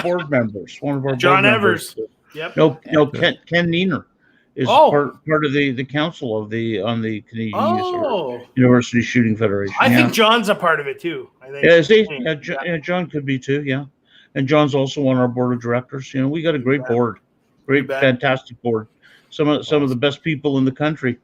Speaker 5: board members. One of our
Speaker 2: John
Speaker 5: board
Speaker 2: Evers.
Speaker 5: members.
Speaker 2: Yep.
Speaker 5: No, Ken Neener is part of the council on the Canadian University Shooting Federation.
Speaker 2: I think John's a part of it too. I think.
Speaker 5: Yeah, is he? Yeah, John could be too. Yeah, and John's also on our board of directors. We got a great board, fantastic board. Some of the best people in the country.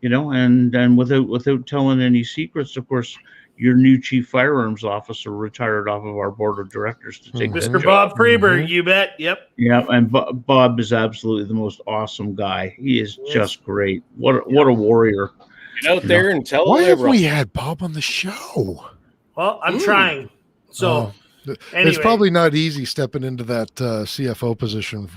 Speaker 5: And without telling any secrets, of course, your new chief firearms officer retired off of our board of directors to take
Speaker 2: Mr. Bob Freeberg, you bet. Yep.
Speaker 5: Yeah, and Bob is absolutely the most awesome guy. He is just great. What a warrior.
Speaker 3: Get out there and tell
Speaker 4: Why have
Speaker 3: everyone.
Speaker 4: we had Bob on the show?
Speaker 2: Well, I'm trying. So
Speaker 4: It's probably not easy stepping into that CFO position.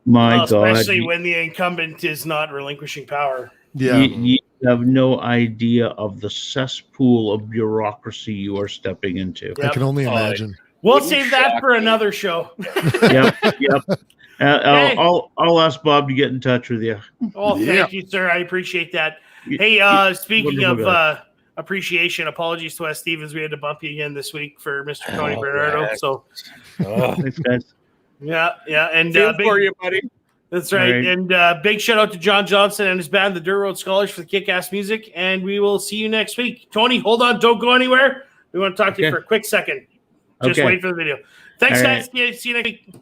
Speaker 5: My God.
Speaker 2: Especially when the incumbent is not relinquishing power.
Speaker 4: Yeah.
Speaker 5: You have no idea of the cesspool of bureaucracy you are stepping into.
Speaker 4: I can only imagine.
Speaker 2: We'll save that for another show.
Speaker 5: Yep. I'll ask Bob to get in touch with you.
Speaker 2: Oh, thank you, sir. I appreciate that. Hey, speaking of appreciation, apologies to Wes Stevens. We had to bump you again this week for Mr. Tony Bernardo.
Speaker 3: Yeah.
Speaker 2: So,
Speaker 5: Thanks, guys.
Speaker 2: yeah, and
Speaker 3: For you, buddy.
Speaker 2: that's right.
Speaker 5: Right.
Speaker 2: And big shout out to John Johnson and his band, the Dirt Road Scholars, for the kick-ass music. And we will see you next week. Tony, hold on. Don't go anywhere. We want to talk to you for a quick second. Just wait for the video. Thanks, guys. See you next week.